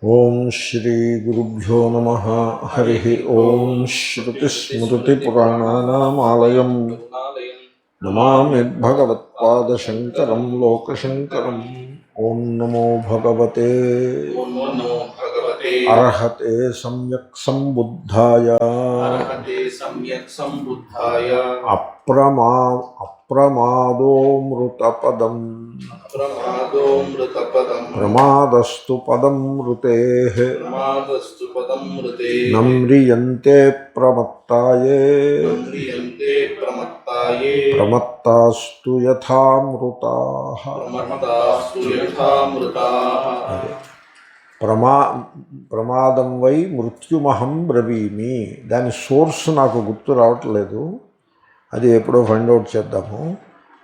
ఓం శ్రీ గురుభ్యో నమః. హరి ఓం. శ్రుతిస్మృతిపురాణానామాలయం నమామి భగవత్పాదశంకరం లోకశంకరం. ఓం నమో భగవతే అర్హతే సమ్యక్ సంబుద్ధాయ అప్రమాదోమృతపదం ప్రమాదస్తు పదం మృతేః నమ్రియంతే ప్రమత్తాయే ప్రమత్తాస్తు యథామృతాః. ప్రమాదం వై మృత్యుమహం బ్రవీమి. దాని సోర్స్ నాకు గుర్తు రావట్లేదు, అది ఎప్పుడో ఫైండ్ అవుట్ చేద్దాము.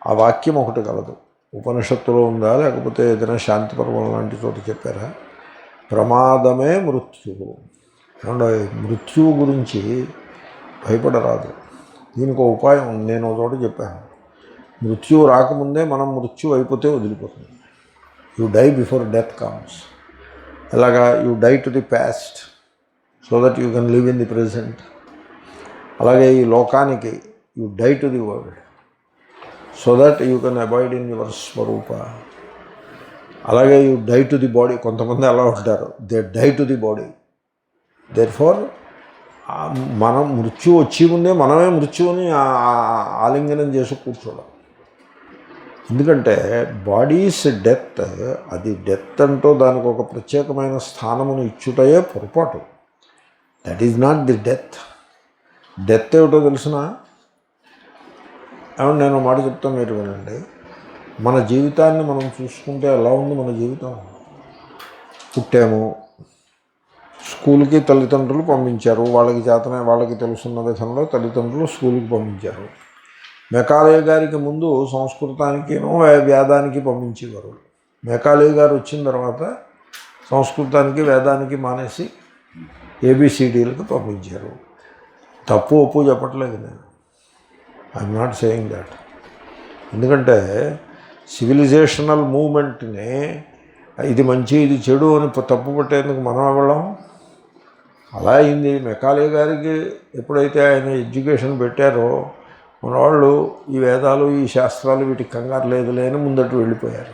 ఆ వాక్యం ఒకటి కలదు, ఉపనిషత్తులో ఉందా లేకపోతే ఏదైనా శాంతి పర్వం లాంటి చోట చెప్పారా? ప్రమాదమే మృత్యువు. ఏమంటే మృత్యువు గురించి భయపడరాదు. దీనికి ఒక ఉపాయం నేను ఒక చోట చెప్పాను. మృత్యువు రాకముందే మనం మృత్యు అయిపోతే వదిలిపోతుంది. You die before death comes. ఎలాగా? You die to the past so that you can live in the present. అలాగే ఈ లోకానికి you die to the world so that you can abide in your స్వరూప. అలాగే you die to the body. కొంతమంది అలా ఉంటారు, they die to the body. Therefore మనం మృత్యు వచ్చి ముందే మనమే మృత్యువుని ఆలింగనం చేసి కూర్చోవడం. ఎందుకంటే బాడీస్ డెత్, అది డెత్ అంటూ దానికి ఒక ప్రత్యేకమైన స్థానమును ఇచ్చుటయే పొరపాటు. That is not the death. Death ఏమిటో తెలిసిన? ఏమన్నా నేను మాట చెప్తాను, మీరు వినండి. మన జీవితాన్ని మనం చూసుకుంటే ఎలా ఉంది మన జీవితం? పుట్టాము, స్కూల్కి తల్లిదండ్రులు పంపించారు, వాళ్ళకి తెలుసున్న విధంలో తల్లిదండ్రులు స్కూల్కి పంపించారు. మెకాలే గారికి ముందు సంస్కృతానికినో వేదానికి పంపించేవారు. మెకాలే గారు వచ్చిన తర్వాత సంస్కృతానికి వేదానికి మానేసి ఏబిసిడీలకు పంపించారు. తప్పు ఒప్పు చెప్పట్లేదు నేను, ఐఎమ్ నాట్ సేయింగ్ దాట్. ఎందుకంటే సివిలైజేషనల్ మూమెంట్ని ఇది మంచి ఇది చెడు అని తప్పు పట్టేందుకు మనం అవ్వడం అలా అయింది. మెకాలే గారికి ఎప్పుడైతే ఆయన ఎడ్యుకేషన్ పెట్టారో మన వాళ్ళు ఈ వేదాలు ఈ శాస్త్రాలు వీటికి కంగారు లేదులే అని ముందట వెళ్ళిపోయారు,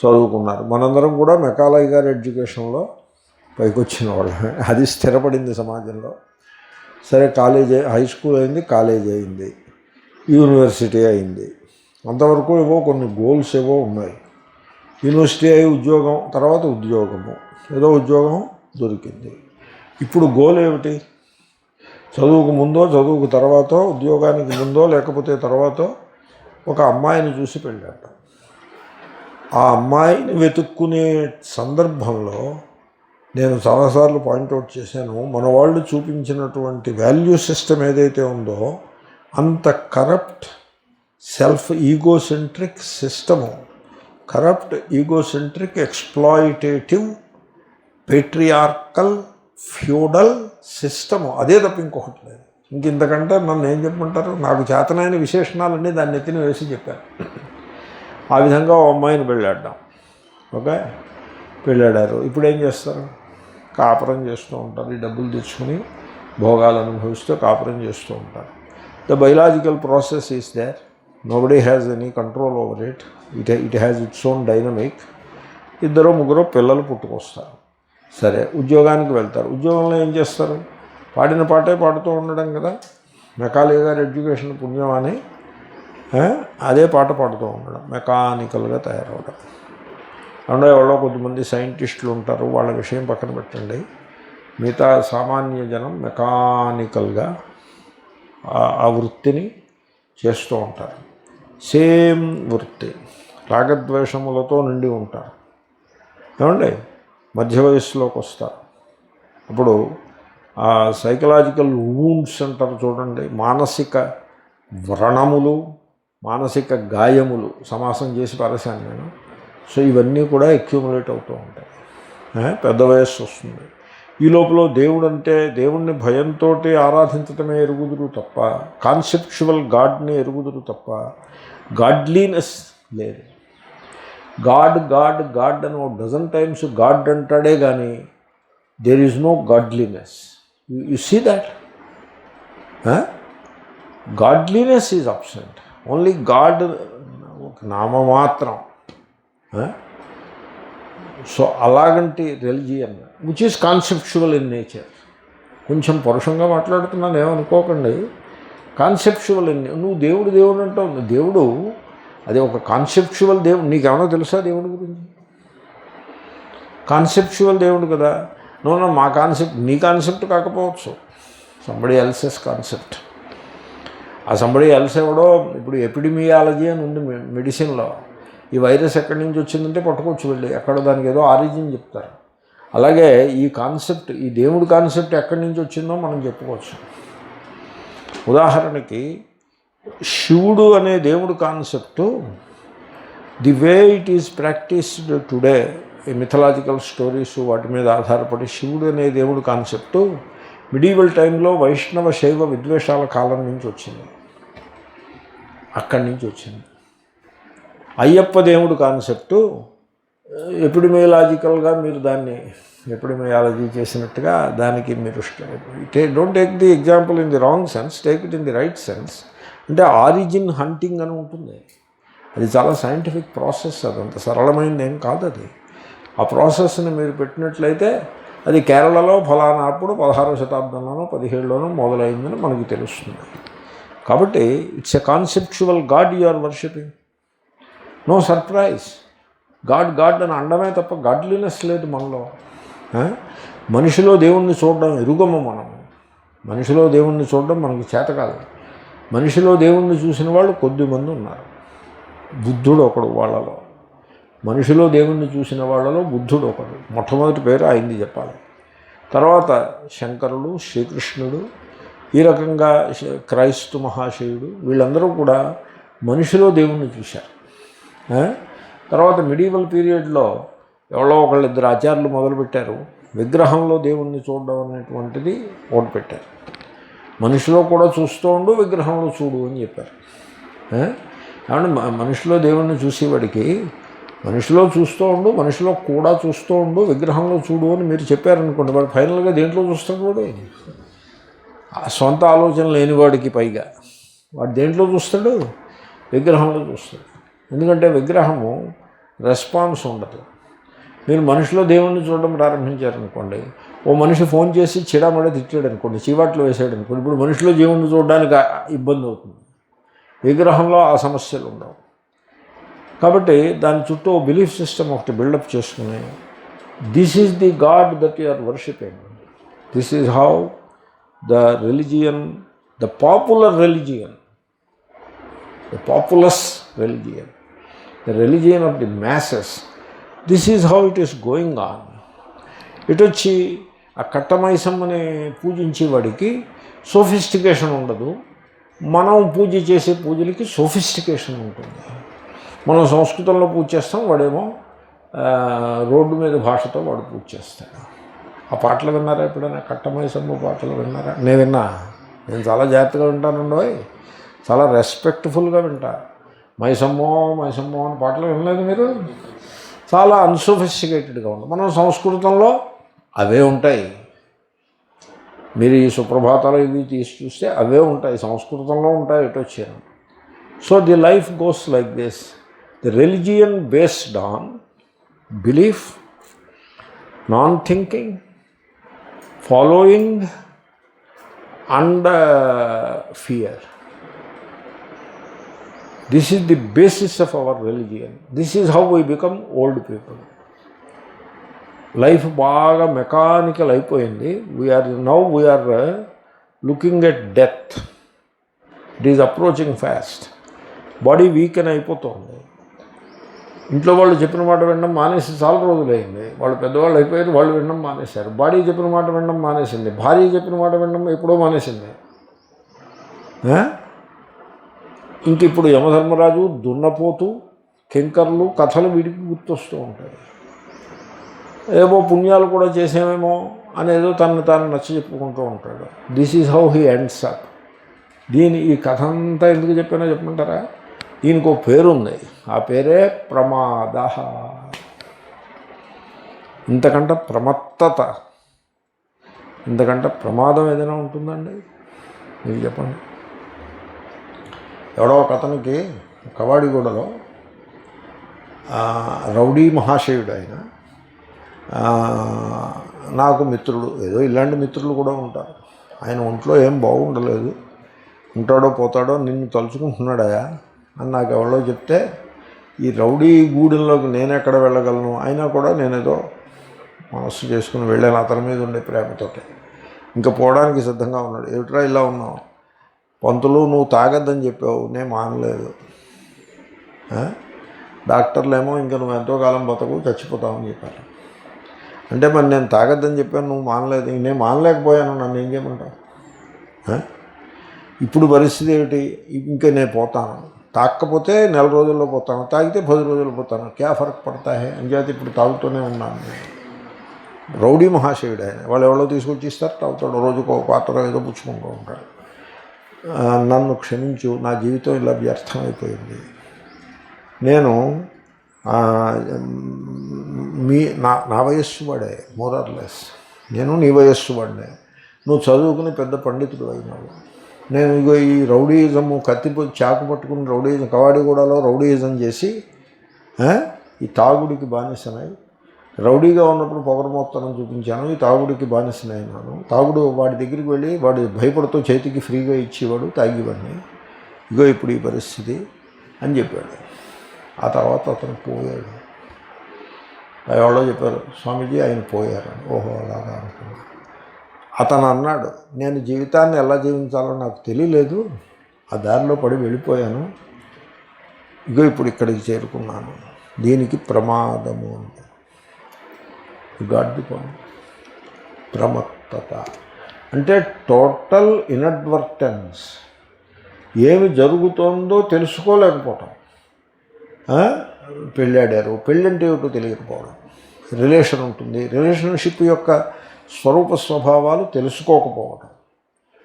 చదువుకున్నారు. మనందరం కూడా మెకాలే గారి ఎడ్యుకేషన్లో పైకి వచ్చిన వాళ్ళమే. అది స్థిరపడింది సమాజంలో. సరే, కాలేజీ, హై స్కూల్ అయింది, కాలేజీ అయింది, యూనివర్సిటీ అయింది. అంతవరకు ఏవో కొన్ని గోల్స్ ఏవో ఉన్నాయి. యూనివర్సిటీ అయి ఉద్యోగం, తర్వాత ఉద్యోగము, ఏదో ఉద్యోగం దొరికింది. ఇప్పుడు గోల్ ఏమిటి? చదువుకు ముందో చదువుకు తర్వాతో, ఉద్యోగానికి ముందో లేకపోతే తర్వాతో ఒక అమ్మాయిని చూసి పెళ్ళాట. ఆ అమ్మాయిని వెతుక్కునే సందర్భంలో నేను చాలాసార్లు పాయింట్అవుట్ చేశాను, మన వాళ్ళు చూపించినటువంటి వాల్యూ సిస్టమ్ ఏదైతే ఉందో అంత corrupt, self egocentric system, corrupt, egocentric, exploitative, patriarchal, feudal system. అదే తప్ప ఇంకొకటి లేదు. ఇంతకంటే నన్ను ఏం చెప్పమంటారు? నాకు చేతనైన విశేషణాలన్నీ దాన్ని ఎత్తిన వేసి చెప్పాను. ఆ విధంగా ఓ అమ్మాయిని పెళ్ళాడ్డాం. ఓకే, పెళ్ళాడారు. ఇప్పుడు ఏం చేస్తారు? కాపురం చేస్తూ ఉంటారు. ఈ డబ్బులు తెచ్చుకొని భోగాలు అనుభవిస్తూ కాపురం చేస్తూ ఉంటారు. The biological process is there. Nobody has any control over it. It has its own dynamic. ఇద్దరు ముగ్గురు పిల్లలు పుట్టుకొస్తారు. సరే, ఉద్యోగానికి వెళ్తారు. ఉద్యోగంలో ఏం చేస్తారు? పాడిన పాటే పాడుతూ ఉండడం కదా. మెకాలే గారి ఎడ్యుకేషన్ పుణ్యం అని అదే పాట పాడుతూ ఉండడం, మెకానికల్గా తయారవడం. అందులో ఎవరో కొంతమంది సైంటిస్టులు ఉంటారు, వాళ్ళ విషయం పక్కన పెట్టండి. మిగతా సామాన్య జనం మెకానికల్గా ఆ వృత్తిని చేస్తూ ఉంటారు. సేమ్ వృత్తి, రాగద్వేషములతో నిండి ఉంటారు. ఏమండి, మధ్య వయస్సులోకి వస్తారు. అప్పుడు ఆ సైకలాజికల్ వూండ్స్ అంటారు చూడండి, మానసిక వ్రణములు, మానసిక గాయములు, సమాసం చేసి పారేశాను నేను. సో ఇవన్నీ కూడా అక్యూములేట్ అవుతూ ఉంటాయి. పెద్ద వయస్సు వస్తుంది. ఈ లోపల దేవుడు అంటే దేవుణ్ణి భయంతో ఆరాధించటమే ఎరుగుదురు తప్ప, కాన్సెప్చువల్ గాడ్ని ఎరుగుదురు తప్ప గాడ్లీనెస్ లేదు. గాడ్ గాడ్ గాడ్ అని ఒక డజన్ టైమ్స్ గాడ్ అంటాడే కానీ there is no godliness. You see that godliness is absent. Only god ఒక నామమాత్రం. సో అలాగంటి religion which is conceptual in nature. కొంచెం పరుషంగా మాట్లాడుతున్నాను ఏమనుకోకండి. కాన్సెప్చువల్ ఇన్, నువ్వు దేవుడు దేవుడు అంటావు. దేవుడు అది ఒక కాన్సెప్చువల్ దేవుడు. నీకేమన్నా తెలుసా దేవుడి గురించి? కాన్సెప్చువల్ దేవుడు కదా. నో మా కాన్సెప్ట్ నీ కాన్సెప్ట్ కాకపోవచ్చు, సంబడి ఎల్సెస్ కాన్సెప్ట్. ఆ సంబడి ఎల్స్ ఎవడో, ఇప్పుడు ఎపిడమియాలజీ అని ఉంది మెడిసిన్లో. ఈ వైరస్ ఎక్కడి నుంచి వచ్చిందంటే పట్టుకోవచ్చు వెళ్ళి, ఎక్కడో దానికి ఏదో ఆరిజిన్ చెప్తారు. అలాగే ఈ కాన్సెప్ట్, ఈ దేవుడి కాన్సెప్ట్ ఎక్కడి నుంచి వచ్చిందో మనం చెప్పుకోవచ్చు. ఉదాహరణకి శివుడు అనే దేవుడు concept, the way it is practised today, ఈ మిథలాజికల్ స్టోరీస్ వాటి మీద ఆధారపడి శివుడు అనే దేవుడు కాన్సెప్టు మిడీవల్ టైంలో వైష్ణవ శైవ విద్వేషాల కాలం నుంచి వచ్చింది, అక్కడి నుంచి వచ్చింది. అయ్యప్ప దేవుడు కాన్సెప్టు ఎపిడమియాలజికల్గా మీరు దాన్ని ఎపిడమియాలజీ చేసినట్టుగా దానికి మీరు don't take the example in the wrong sense, take it in the right sense. అంటే ఆరిజిన్ హంటింగ్ అని ఉంటుంది. అది చాలా సైంటిఫిక్ ప్రాసెస్, అదంత సరళమైనది ఏం కాదు అది. ఆ ప్రాసెస్ని మీరు పెట్టినట్లయితే అది కేరళలో ఫలానా అప్పుడు 16వ శతాబ్దంలోనో 17లోనో మొదలైందని మనకు తెలుస్తుంది. కాబట్టి it's a conceptual god you are worshipping. No surprise. God god అని అండమే తప్ప గాడ్లీనెస్ లేదు మనలో. మనిషిలో దేవుణ్ణి చూడడం ఎరుగము మనం. మనిషిలో దేవుణ్ణి చూడడం మనకి చేత కాదు. మనిషిలో దేవుణ్ణి చూసిన వాళ్ళు కొద్దిమంది ఉన్నారు. బుద్ధుడు ఒకడు వాళ్ళలో. మనిషిలో దేవుణ్ణి చూసిన వాళ్ళలో బుద్ధుడు ఒకడు. మొట్టమొదటి పేరు ఆయనది చెప్పాలి. తర్వాత శంకరుడు, శ్రీకృష్ణుడు, ఈ రకంగా క్రైస్తు మహాశయుడు, వీళ్ళందరూ కూడా మనిషిలో దేవుణ్ణి చూశారు. తర్వాత మిడీవల్ పీరియడ్లో ఎవరో ఒకళ్ళిద్దరు ఆచార్యులు మొదలుపెట్టారు, విగ్రహంలో దేవుణ్ణి చూడడం అనేటువంటిది ఒకటి పెట్టారు. మనిషిలో కూడా చూస్తూ ఉండు, విగ్రహంలో చూడు అని చెప్పారు. కాబట్టి మనిషిలో దేవుణ్ణి చూసేవాడికి మనిషిలో చూస్తూ ఉండు, మనిషిలో కూడా చూస్తూ ఉండు, విగ్రహంలో చూడు అని మీరు చెప్పారనుకోండి, వాడు ఫైనల్గా దేంట్లో చూస్తాడు? వాడు సొంత ఆలోచన లేనివాడికి పైగా వాడు దేంట్లో చూస్తాడు? విగ్రహంలో చూస్తాడు. ఎందుకంటే విగ్రహము రెస్పాన్స్ ఉండదు. మీరు మనిషిలో దేవుణ్ణి చూడడం ప్రారంభించారనుకోండి, ఓ మనిషి ఫోన్ చేసి చిడామడ తిట్టాడు అనుకోండి, చీవాట్లు వేసాడు అనుకోండి, ఇప్పుడు మనిషిలో దేవుణ్ణి చూడడానికి ఇబ్బంది అవుతుంది. విగ్రహంలో ఆ సమస్యలు ఉండవు. కాబట్టి దాని చుట్టూ బిలీఫ్ సిస్టమ్ ఒకటి బిల్డప్ చేసుకుని, this is the god that you are worshipping, this is how the religion, the popular religion, the populace religion, the religion of the masses, this is how it is going on. ఇటు వచ్చి ఆ కట్టమైసమ్మని పూజించేవాడికి sophistication ఉండదు. మనం పూజ చేసే పూజలకి sophistication ఉంటుంది. మనం సంస్కృతంలో పూజ చేస్తాం, వాడేమో రోడ్డు మీద భాషతో వాడు పూజ చేస్తాడు. ఆ పాటలు విన్నారా ఎప్పుడైనా? కట్టమైసమ్మ పాటలు విన్నారా? నేను విన్నా. నేను చాలా జాగ్రత్తగా వింటానండి, చాలా రెస్పెక్ట్ఫుల్గా వింటా. మైసమ్మో మైసమ్మో అని పాటలు వినలేదు మీరు? చాలా అన్సోఫిస్టికేటెడ్గా ఉంది. మనం సంస్కృతంలో అవే ఉంటాయి. మీరు ఈ సుప్రభాతాలు ఇవి తీసి చూస్తే అవే ఉంటాయి, సంస్కృతంలో ఉంటాయి. ఎటు వచ్చాను. So the life goes like this. The religion based on belief, non thinking, following and fear. This is the basis of our religion. This is how we become old people. Life బాగా mechanical అయిపోయింది. We are looking at death. It is approaching fast. Body weaken అయిపోతుంది. ఇంట్లో వాళ్ళు చెప్పిన మాట వినడం మానేసి చాలా రోజులైంది. వాళ్ళు పెద్దవాళ్ళు అయిపోయారు, వాళ్ళు వినడం మానేశారు. బాడీ చెప్పిన మాట వినడం మానేసింది. భార్య చెప్పిన మాట వినడం ఎప్పుడో మానేసింది. ఇంక ఇప్పుడు యమధర్మరాజు, దున్నపోతు, కింకర్లు కథలు వీడికి గుర్తొస్తూ ఉంటాయి. ఏవో పుణ్యాలు కూడా చేసామేమో అనేదో తను తాను నచ్చ చెప్పుకుంటూ ఉంటాడు. This is how he ends up. ఈ కథ అంతా ఎందుకు చెప్పానో చెప్పమంటారా? దీనికి ఒక పేరుంది, ఆ పేరే ప్రమాద. ఇంతకంటే ప్రమత్తత, ఇంతకంటే ప్రమాదం ఏదైనా ఉంటుందండి? మీరు చెప్పండి. ఎవడో ఒక అతనికి కవాడిగూడలో రౌడీ మహాశయుడు ఆయన, నాకు మిత్రుడు, ఏదో ఇలాంటి మిత్రులు కూడా ఉంటారు. ఆయన ఒంట్లో ఏం బాగుండలేదు, ఉంటాడో పోతాడో నిన్ను తలుచుకుంటున్నాడయా అని నాకు ఎవరో చెప్తే, ఈ రౌడీ గూడెంలోకి నేను ఎక్కడ వెళ్ళగలను, అయినా కూడా నేనేదో మనస్సు చేసుకుని వెళ్ళాను అతని మీద ఉండే ప్రేమతోటి. ఇంకా పోవడానికి సిద్ధంగా ఉన్నాడు. ఏమిట్రా ఇలా ఉన్నావు? పంతులు నువ్వు తాగద్దని చెప్పావు, నేను మానలేదు. డాక్టర్లు ఏమో ఇంకా నువ్వు ఎంతో కాలం బతకు, చచ్చిపోతావని చెప్పారు. అంటే మరి నేను తాగద్దని చెప్పాను, నువ్వు మానలేదు, నేను మానలేకపోయాను, నన్ను ఏం చేయమంటావు? ఇప్పుడు పరిస్థితి ఏమిటి? ఇంకా నేను పోతాను, తాగకపోతే 4 రోజుల్లో పోతాను, తాగితే 10 రోజుల్లో పోతాను, క్యా ఫరక్ పడతా హే అని చేతి ఇప్పుడు తాగుతూనే ఉన్నాను. రౌడీ మహాశయుడు ఆయన. వాళ్ళు ఎవరో తీసుకొచ్చి ఇస్తారు, తాగుతాడు, రోజుకు ఒక పాత్ర ఏదో పుచ్చుకుంటూ ఉంటాడు. నన్ను క్షమించు, నా జీవితం ఇలా వ్యర్థమైపోయింది. నేను నా వయస్సు వాడే, మోరర్లెస్. నేను నీ వయస్సు వాడినే. నువ్వు చదువుకుని పెద్ద పండితుడు అయినావు. నేను ఇగో ఈ రౌడీయిజము, చాకు పట్టుకుని రౌడీయిజం, కవాడిగూడలో రౌడీయిజం చేసి ఈ తాగుడికి బానిసనై, రౌడీగా ఉన్నప్పుడు పొగరమోత్తనం చూపించాను, ఈ తాగుడికి బానిసనైనాను. తాగుడు వాడి దగ్గరికి వెళ్ళి వాడి భయపడుతూ చేతికి ఫ్రీగా ఇచ్చేవాడు, తాగేవాడిని. ఇగో ఇప్పుడు ఈ పరిస్థితి అని చెప్పాడు. ఆ తర్వాత అతను పోయాడు. ఎవరో చెప్పారు, స్వామీజీ ఆయన పోయారని. ఓహో అలాగా అనుకున్నాను. అతను అన్నాడు, నేను జీవితాన్ని ఎలా జీవించాలో నాకు తెలియలేదు, ఆ దారిలో పడి వెళ్ళిపోయాను, ఇగో ఇప్పుడు ఇక్కడికి చేరుకున్నాను. దీనికి ప్రమాదము అంటే గాడ్ ది పాయింట్. ప్రమత్తత అంటే టోటల్ ఇన్అడ్వర్టెన్స్, ఏమి జరుగుతోందో తెలుసుకోలేకపోవటం. పెళ్ళాడారు, పెళ్ళంటే ఏమిటో తెలియకపోవడం. రిలేషన్ ఉంటుంది, రిలేషన్షిప్ యొక్క స్వరూప స్వభావాలు తెలుసుకోకపోవడం.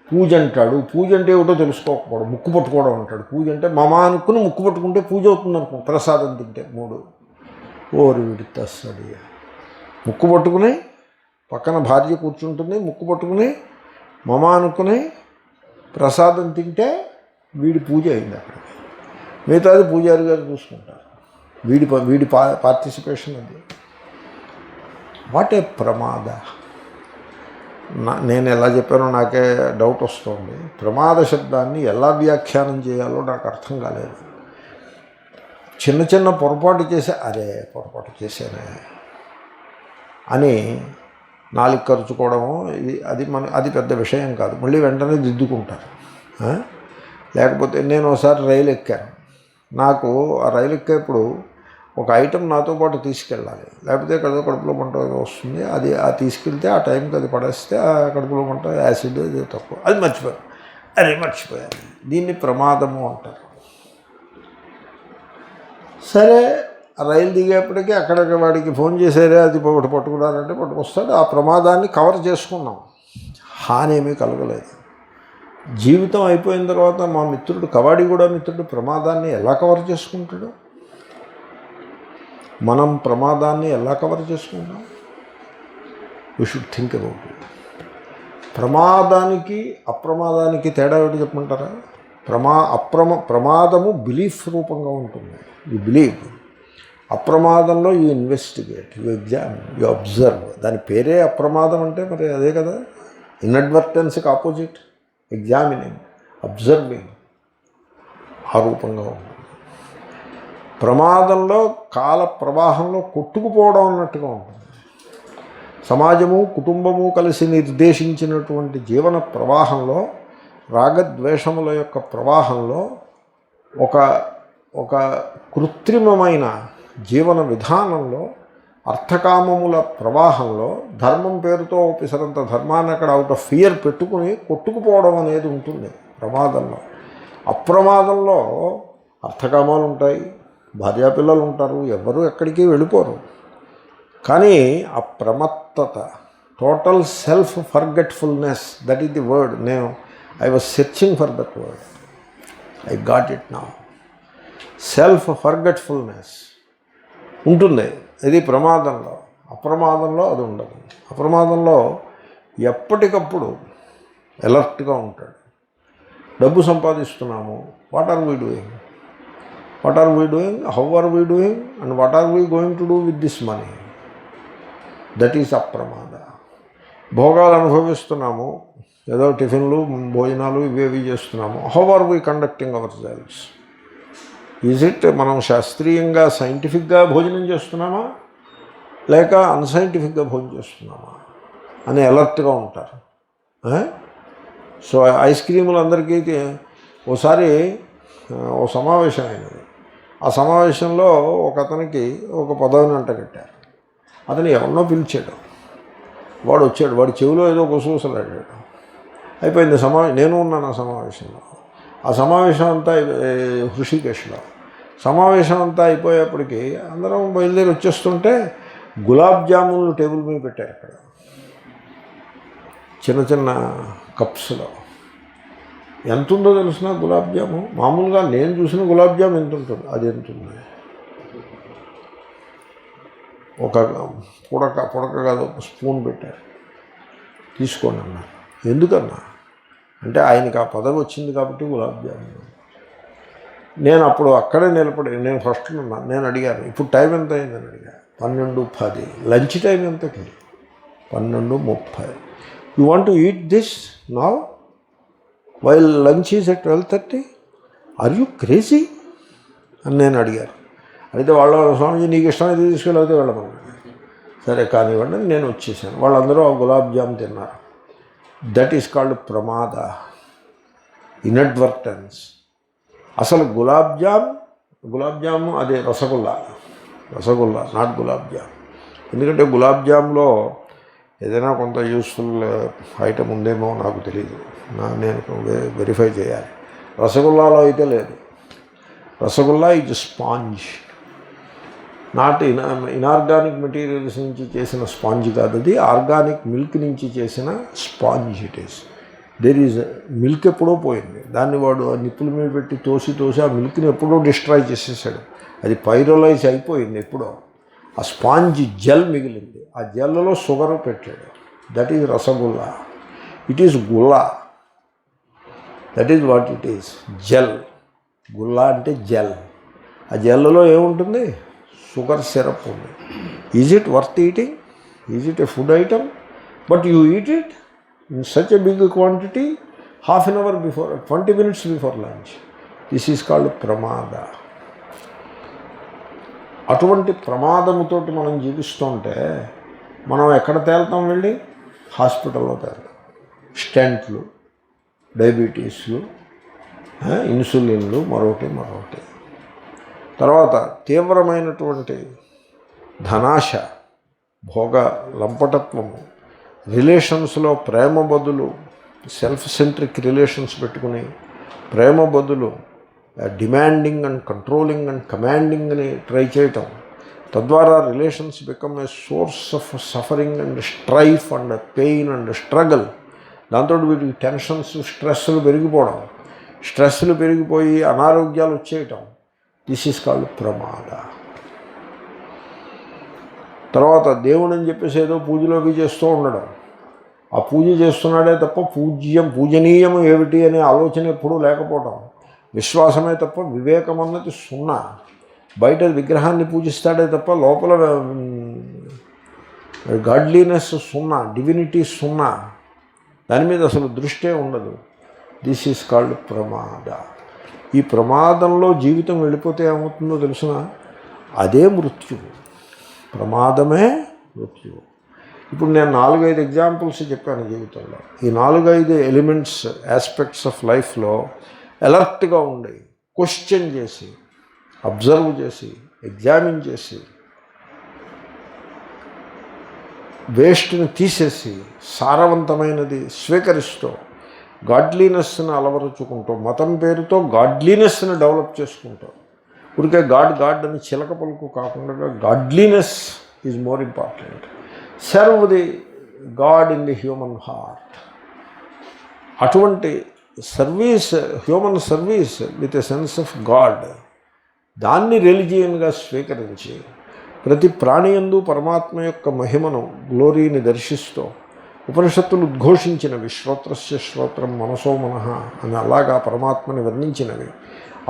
పూజ అంటాడు, పూజ అంటే ఏమిటో తెలుసుకోకపోవడం. ముక్కు పట్టుకోవడం అంటాడు. పూజ అంటే మమ అనుకుని ముక్కు పట్టుకుంటే పూజ అవుతుంది అనుకో, ప్రసాదం తింటే 3 ఓరి విడితస్తడి. ముక్కు పట్టుకుని పక్కన భార్య కూర్చుంటుంది, ముక్కు పట్టుకుని మమ అనుకుని ప్రసాదం తింటే వీడి పూజ అయింది అక్కడికి. మిగతాది పూజారి గారు చూసుకుంటారు. వీడి పార్టిసిపేషన్ అది. వాట్ ఏ ప్రమాద. నేను ఎలా చెప్పానో నాకే డౌట్ వస్తుంది. ప్రమాద శబ్దాన్ని ఎలా వ్యాఖ్యానం చేయాలో నాకు అర్థం కాలేదు. చిన్న చిన్న పొరపాటు చేసే, అరే పొరపాటు చేశానే అని నాలుగు ఖర్చుకోవడము, అది పెద్ద విషయం కాదు. మళ్ళీ వెంటనే దిద్దుకుంటారు. లేకపోతే నేను ఒకసారి రైలు ఎక్కాను. నాకు ఆ రైలు ఎక్కేప్పుడు ఒక ఐటెం నాతో పాటు తీసుకెళ్ళాలి, లేకపోతే కడుపులో మంట వస్తుంది. అది తీసుకెళ్తే ఆ టైంకి అది పడేస్తే ఆ కడుపులో మంట, యాసిడ్ అది తక్కువ. అది మర్చిపోయాను. దీన్ని ప్రమాదము అంటారు. సరే, రైలు దిగేప్పటికీ అక్కడికి వాడికి ఫోన్ చేసారే, అది ఒకటి పట్టుకున్నారంటే పట్టుకొస్తాడు. ఆ ప్రమాదాన్ని కవర్ చేసుకున్నాం, హాని ఏమీ కలగలేదు. జీవితం అయిపోయిన తర్వాత మా మిత్రుడు, కవాడిగూడ మిత్రుడు, ప్రమాదాన్ని ఎలా కవర్ చేసుకుంటాడు? మనం ప్రమాదాన్ని ఎలా కవర్ చేసుకుంటాం? We should think about it. ప్రమాదానికి అప్రమాదానికి తేడా ఏమిటి చెప్పమంటారా? ప్రమాదము బిలీఫ్ రూపంగా ఉంటుంది, యు బిలీవ్. అప్రమాదంలో you investigate, you examine, you observe. దాని పేరే అప్రమాదం అంటే మరి అదే కదా. ఇన్అడ్వర్టెన్స్కి ఆపోజిట్ ఎగ్జామినింగ్, అబ్జర్వింగ్, ఆ రూపంగా ఉంటుంది. ప్రమాదంలో కాల ప్రవాహంలో కొట్టుకుపోవడం అన్నట్టుగా ఉంటుంది. సమాజము, కుటుంబము కలిసి నిర్దేశించినటువంటి జీవన ప్రవాహంలో, రాగద్వేషముల యొక్క ప్రవాహంలో, ఒక కృత్రిమమైన జీవన విధానంలో, అర్థకామముల ప్రవాహంలో, ధర్మం పేరుతో పిసరంత ధర్మాన్ని అక్కడ అవుట్ ఆఫ్ ఫియర్ పెట్టుకుని కొట్టుకుపోవడం అనేది ఉంటుంది ప్రమాదంలో. అప్రమాదంలో అర్థకామాలు ఉంటాయి, భార్యాపిల్లలు ఉంటారు, ఎవరు ఎక్కడికి వెళ్ళిపోరు. కానీ అప్రమత్తత, total self forgetfulness, that is the word. I was searching for that word, I got it now. Self forgetfulness ఉంటుంది. ఇది ప్రమాదంలో. అప్రమాదంలో అది ఉండదు. అప్రమాదంలో ఎప్పటికప్పుడు అలర్ట్గా ఉంటాడు. డబ్బు సంపాదిస్తున్నాము, what are we doing, how are we doing, and what are we going to do with this money. That is అప్రమాద. భోగాలు అనుభవిస్తున్నాము, ఏదో టిఫిన్లు భోజనాలు ఇవేవి చేస్తున్నాము. How are we conducting ourselves? Is it మనం శాస్త్రీయంగా సైంటిఫిక్గా భోజనం చేస్తున్నామా లేక అన్సైంటిఫిక్గా భోజనం చేస్తున్నామా అని అలర్ట్గా ఉంటారు. సో ఐస్ క్రీములు అందరికీ ఓసారి ఓ సమావేశం అయినది. ఆ సమావేశంలో ఒక అతనికి ఒక పదవిని అంటగట్టారు. అతను ఎవరినో పిలిచాడు. వాడు వచ్చాడు. వాడి చెవిలో ఏదో గుసగుసలాడాడు. అయిపోయింది నేను ఉన్నాను ఆ సమావేశంలో. ఆ సమావేశం అంతా హృషికేశ్లో సమావేశం అంతా అయిపోయేప్పటికీ అందరం బయలుదేరి వచ్చేస్తుంటే గులాబ్ జామున్లు టేబుల్ మీద పెట్టారు. అక్కడ చిన్న చిన్న కప్స్లో. ఎంత ఉందో తెలిసిన గులాబ్ జాము, మామూలుగా నేను చూసిన గులాబ్ జామ్ ఎంత ఉంటుంది, అది ఎంత ఉంది, ఒక పుడక కాదు, ఒక స్పూన్ పెట్టారు. తీసుకోండి అన్నారు. ఎందుకన్నా అంటే ఆయనకి ఆ పదవి వచ్చింది కాబట్టి గులాబ్ జామున్. నేను అప్పుడు అక్కడే నిలబడి, నేను ఫస్ట్లో ఉన్నాను. నేను అడిగాను, ఇప్పుడు టైం ఎంత అయిందని అడిగాను. 12:10. లంచ్ టైం ఎంతకి? 12:30. You want to eat this now while lunch is at 12:30? Are you crazy అని నేను అడిగాను. అయితే వాళ్ళ స్వామిజీ నీకు ఇష్టమైతే తీసుకెళ్ళితే వెళ్ళమన్నాడు. సరే కానివ్వండి నేను వచ్చేసాను. వాళ్ళందరూ ఆ గులాబ్ జామ్ తిన్నారు. దట్ ఈస్ కాల్డ్ ప్రమాద, ఇన్అడ్వర్టెన్స్. అసలు గులాబ్ జాము అదే రసగుల్లా, నాట్ గులాబ్ జామ్. ఎందుకంటే గులాబ్ జామ్లో ఏదైనా కొంత యూస్ఫుల్ ఐటమ్ ఉందేమో నాకు తెలియదు, నేను వెరిఫై చేయాలి. రసగుల్లాలో అయితే లేదు. Rasgulla is sponge, not inorganic materials నుంచి చేసిన స్పాంజ్ కాదు అది, ఆర్గానిక్ మిల్క్ నుంచి చేసిన sponge it is. There is milk ఎప్పుడో పోయింది, దాన్ని వాడు ఆ నిప్పుల మీద పెట్టి తోసి ఆ మిల్క్ని ఎప్పుడో డిస్ట్రాయ్ చేసేసాడు. అది పైరోలైజ్ అయిపోయింది ఎప్పుడో. ఆ స్పాంజ్ జెల్ మిగిలింది, ఆ జెల్లో షుగర్ పెట్టాడు. That is rasgulla. It is Gulla, that is what it is, gel. Gulla అంటే జెల్. ఆ జెల్లో ఏముంటుంది? షుగర్ సిరప్ ఉంది. Is it worth eating? Is it a food item? But you eat it in such a big quantity, half an hour before, 20 minutes before lunch. This is called pramada. అటువంటి ప్రమాదముతోటి మనం జీవిస్తుంటే మనం ఎక్కడ తేలుతాం? వెళ్ళి హాస్పిటల్లో తేలుతాం. స్టెంట్లు, డయాబెటీస్లు, ఇన్సులిన్లు, మరొకటి. తర్వాత తీవ్రమైనటువంటి ధనాశ, భోగ లంపటత్వము, రిలేషన్స్లో ప్రేమ బదులు సెల్ఫ్ సెంట్రిక్ రిలేషన్స్ పెట్టుకుని ప్రేమ బదులు demanding and controlling and commanding అని ట్రై చేయటం, తద్వారా relations become a source of suffering and strife and pain and struggle. దాంతో వీటికి టెన్షన్స్, స్ట్రెస్లు పెరిగిపోయి అనారోగ్యాలు వచ్చేయటం. దిస్ ఈజ్ కాల్డ్ ప్రమాద. తర్వాత దేవుడు అని చెప్పేసి ఏదో పూజలోకి చేస్తూ ఉండడం. ఆ పూజ చేస్తున్నాడే తప్ప పూజనీయం ఏమిటి అనే ఆలోచన ఎప్పుడూ లేకపోవడం. విశ్వాసమే తప్ప వివేకం అన్నది సున్నా. బయట విగ్రహాన్ని పూజిస్తాడే తప్ప లోపల గాడ్లీనెస్ సున్నా, డివినిటీ సున్నా. దాని మీద అసలు దృష్టే ఉండదు. దిస్ ఈజ్ కాల్డ్ ప్రమాద. ఈ ప్రమాదంలో జీవితం వెళ్ళిపోతే ఏమవుతుందో తెలుసిన? అదే మృత్యువు. ప్రమాదమే మృత్యువు. ఇప్పుడు నేను 4-5 ఎగ్జాంపుల్స్ చెప్పాను జీవితంలో. ఈ 4-5 ఎలిమెంట్స్, ఆస్పెక్ట్స్ ఆఫ్ లైఫ్లో అలర్ట్గా ఉండి, క్వశ్చన్ చేసి, అబ్జర్వ్ చేసి, ఎగ్జామిన్ చేసి, వేస్ట్ని తీసేసి సారవంతమైనది స్వీకరిస్తూ గాడ్లీనెస్ని అలవరుచుకుంటూ, మతం పేరుతో గాడ్లీనెస్ని డెవలప్ చేసుకుంటూ, ఊరికే గాడ్ అని చిలక పలుకు కాకుండా godliness is more important. Serve the god in the human heart. అటువంటి service, human service with a sense of god, దాన్ని రిలిజియన్గా స్వీకరించి ప్రతి ప్రాణియందు పరమాత్మ యొక్క మహిమను గ్లోరీని దర్శిస్తూ ఉపనిషత్తులు ఉద్ఘోషించినవి శ్రోత్రస్య శ్రోత్రం మనసో మనః అని అలాగా పరమాత్మని వర్ణించినవి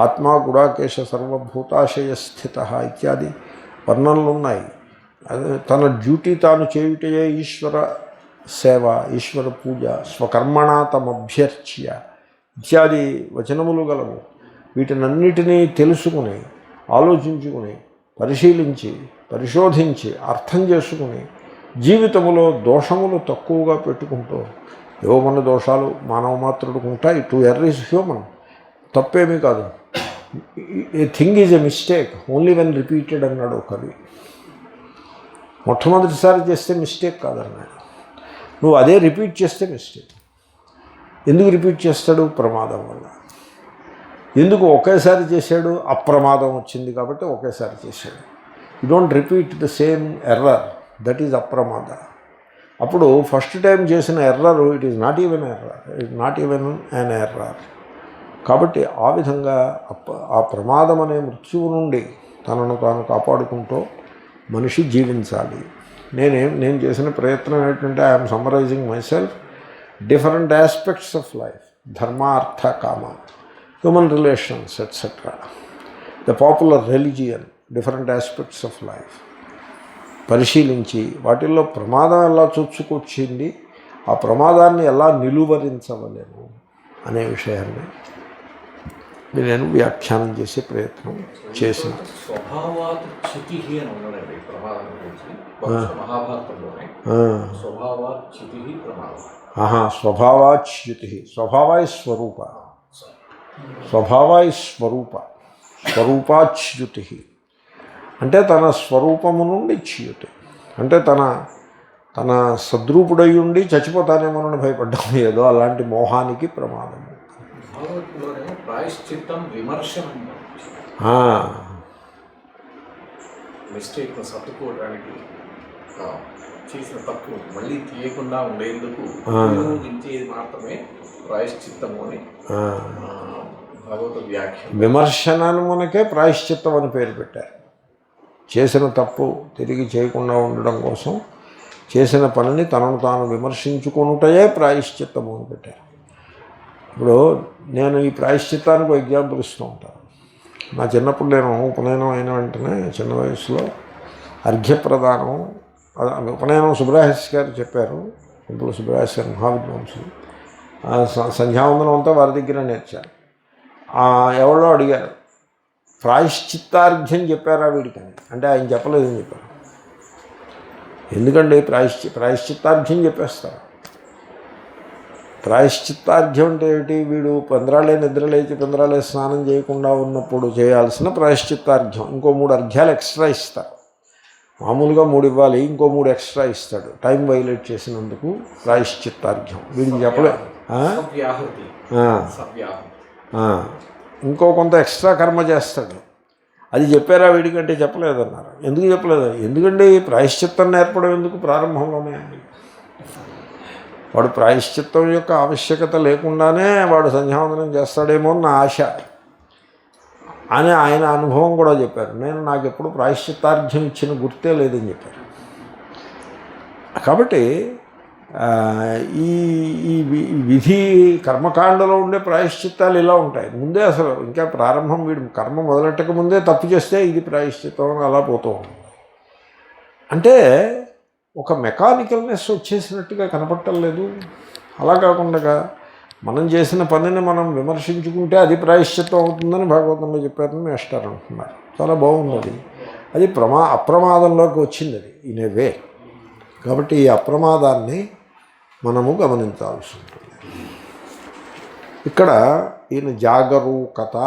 ఆత్మా గుడాకేశ సర్వభూతాశయ స్థిత ఇత్యాది వర్ణనలు ఉన్నాయి. తన డ్యూటీ తాను చేయుటయే ఈశ్వర సేవ, ఈశ్వర పూజ, స్వకర్మణ తమభ్యర్చ్య ఇత్యాది వచనములు గలవు. వీటినన్నిటినీ తెలుసుకుని ఆలోచించుకుని పరిశీలించి పరిశోధించి అర్థం చేసుకుని జీవితంలో దోషములు తక్కువగా పెట్టుకుంటూ ఏవో మన దోషాలు మానవ మాత్రుడికి ఉంటాయి. టు ఎర్ర్ ఈజ్ హ్యూమన్, తప్పేమీ కాదు. A thing is a mistake only when repeated అన్నాడు కవి. మొట్టమొదటిసారి చేస్తే మిస్టేక్ కాదన్నాడు, నువ్వు అదే రిపీట్ చేస్తే మిస్టేక్. ఎందుకు రిపీట్ చేస్తాడు? ప్రమాదం వల్ల. ఎందుకు ఒకేసారి చేశాడు? అప్రమాదం వచ్చింది కాబట్టి ఒకేసారి చేశాడు. You don't repeat the same error, that is అప్రమాద. అప్పుడు ఫస్ట్ టైం చేసిన error it is not even error, it not even an error. కాబట్టి ఆ విధంగా ఆ ప్రమాదం అనే మృత్యువు నుండి తనను తాను కాపాడుకుంటూ మనిషి జీవించాలి. నేను చేసిన ప్రయత్నం ఏంటంటే I'm summarising myself, different aspects of life, dharma artha kama, human relations etcetera, the popular religion, different aspects of life పరిశీలించి వాటిల్లో ప్రమాదం ఎలా చొచ్చుకొచ్చింది, ఆ ప్రమాదాన్ని ఎలా నిలువరించవలేము అనే విషయాన్ని నేను వ్యాఖ్యానం చేసే ప్రయత్నం చేసిన. స్వభావాచ్యుతి, స్వభావాయ స్వరూప, స్వభావాయ స్వరూప, స్వరూపాచ్యుతి అంటే తన స్వరూపము నుండి చ్యుతి అంటే తన సద్రూపుడై ఉండి చచ్చిపోతానేమోనని భయపడ్డం, ఏదో అలాంటి మోహానికి ప్రమాదము. ప్రాయశ్చిత్తం విమర్శనం, మిస్టేక్ సర్దుకోవడానికి, చేసిన తప్పు మళ్ళీ తీయకుండా ఉండేందుకు ఉపయోగించేది మాత్రమే ప్రాయశ్చిత్తము అని భగవద్ వ్యాఖ్య. విమర్శనాన్ని మనకే ప్రాయశ్చిత్తం అని పేరు పెట్టారు. చేసిన తప్పు తిరిగి చేయకుండా ఉండడం కోసం చేసిన పనిని తనను తాను విమర్శించుకుంటే ప్రాయశ్చిత్తము అని పెట్టారు. ఇప్పుడు నేను ఈ ప్రాయశ్చిత్తానికి ఒక ఎగ్జాంపుల్ ఇస్తూ ఉంటాను. నా చిన్నప్పుడు నేను ఉపనయనం అయిన వెంటనే చిన్న వయసులో అర్ఘ్యప్రదానం, ఉపనయనం సుబ్రహ్మణ్య గారు చెప్పారు, ఇంట్లో సుబ్రహ్మణ్య గారు మహావిద్వాంసులు, సంధ్యావందనం అంతా వారి దగ్గర నేర్చారు. ఎవరో అడిగారు, ప్రాయశ్చిత్తార్ఘ్యం చెప్పారా వీడికని, అంటే ఆయన చెప్పలేదని చెప్పారు. ఎందుకండి ప్రాయశ్చిత్తార్ఘ్యం చెప్పేస్తారు? ప్రాయశ్చిత్తార్ఘ్యం అంటే ఏమిటి? వీడు పంద్రాలే నిద్రలేచి పంద్రాలే స్నానం చేయకుండా ఉన్నప్పుడు చేయాల్సిన ప్రాయశ్చిత్తార్ఘ్యం ఇంకో 3 అర్ఘ్యాలు ఎక్స్ట్రా ఇస్తారు. మామూలుగా 3 ఇవ్వాలి, ఇంకో 3 ఎక్స్ట్రా ఇస్తాడు టైం వైలేట్ చేసినందుకు. ప్రాయశ్చిత్తార్ఘ్యం వీడికి చెప్పలేదు. ఇంకో కొంత ఎక్స్ట్రా కర్మ చేస్తాడు, అది చెప్పారా వీడికంటే చెప్పలేదన్నారు. ఎందుకు చెప్పలేదు? ఎందుకంటే ప్రాయశ్చిత్తం నేర్పడం ఎందుకు ప్రారంభంలోనే? వాడు ప్రాయశ్చిత్తం యొక్క ఆవశ్యకత లేకుండానే వాడు సంధ్యావందనం చేస్తాడేమో అని నా ఆశ అని ఆయన అనుభవం కూడా చెప్పారు. నాకు ఎప్పుడు ప్రాయశ్చిత్తార్ఘ్యం ఇచ్చిన గుర్తే లేదని చెప్పారు. కాబట్టి ఈ విధి కర్మకాండలో ఉండే ప్రాయశ్చిత్తాలు ఇలా ఉంటాయి. ముందే అసలు ఇంకా ప్రారంభం, వీడు కర్మ మొదలెట్టక ముందే తప్పు చేస్తే ఇది ప్రాయశ్చిత్తం అలా పోతూ ఉంటుంది. అంటే ఒక మెకానికల్నెస్ వచ్చేసినట్టుగా కనపట్టలేదు. అలా కాకుండా మనం చేసిన పనిని మనం విమర్శించుకుంటే అది ప్రాయశ్చిత్తం అవుతుందని భాగవతంలో చెప్పారని మేస్టారు అంటున్నారు. చాలా బాగుంది. అది అప్రమాదంలోకి వచ్చింది అది ఇన్ ఏ వే. కాబట్టి ఈ అప్రమాదాన్ని మనము గమనించాల్సి ఉంటుంది. ఇక్కడ ఈయన జాగరూకత,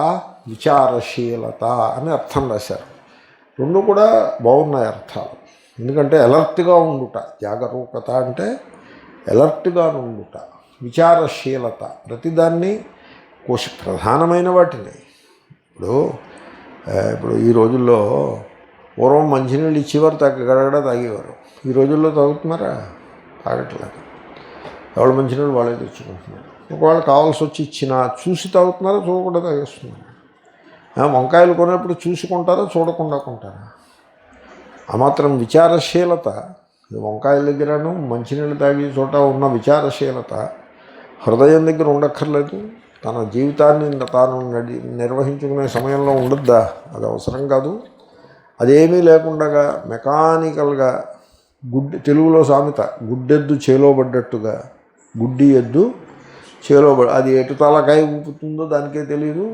విచారశీలత అని అర్థం రాశారు. రెండు కూడా బాగున్నాయి అర్థాలు. ఎందుకంటే అలర్ట్గా ఉండుట, జాగరూకత అంటే అలర్ట్గా ఉండుట, విచారశీలత ప్రతిదాన్ని ప్రధానమైన వాటిని. ఇప్పుడు ఈ రోజుల్లో పూర్వం మంచినీళ్ళు ఇచ్చేవారు, గడగడ తాగేవారు. ఈ రోజుల్లో తాగుతున్నారా? తాగట్లేదు. ఎవరు మంచినీళ్ళు వాళ్ళే తెచ్చుకుంటున్నారు. ఒకవేళ కావాల్సి వచ్చి ఇచ్చినా చూసి తాగుతున్నారా, చూడకుండా తాగేస్తున్నారు. వంకాయలు కొనేప్పుడు చూసుకుంటారా, చూడకుండా కొంటారా? ఆ మాత్రం విచారశీలత వంకాయల దగ్గరను మంచినీళ్ళు తాగే చోట ఉన్న విచారశీలత హృదయం దగ్గర ఉండక్కర్లేదు. తన జీవితాన్ని తాను నిర్వహించుకునే సమయంలో ఉండద్దా? అది అవసరం కాదు. అదేమీ లేకుండా మెకానికల్గా తెలుగులో సామెత గుడ్డెద్దు చేలోబడ్డట్టుగా, గుడ్డి ఎద్దు చేలోబడి, అది ఎటు తలకాయ ఊపుతుందో దానికే తెలియదు,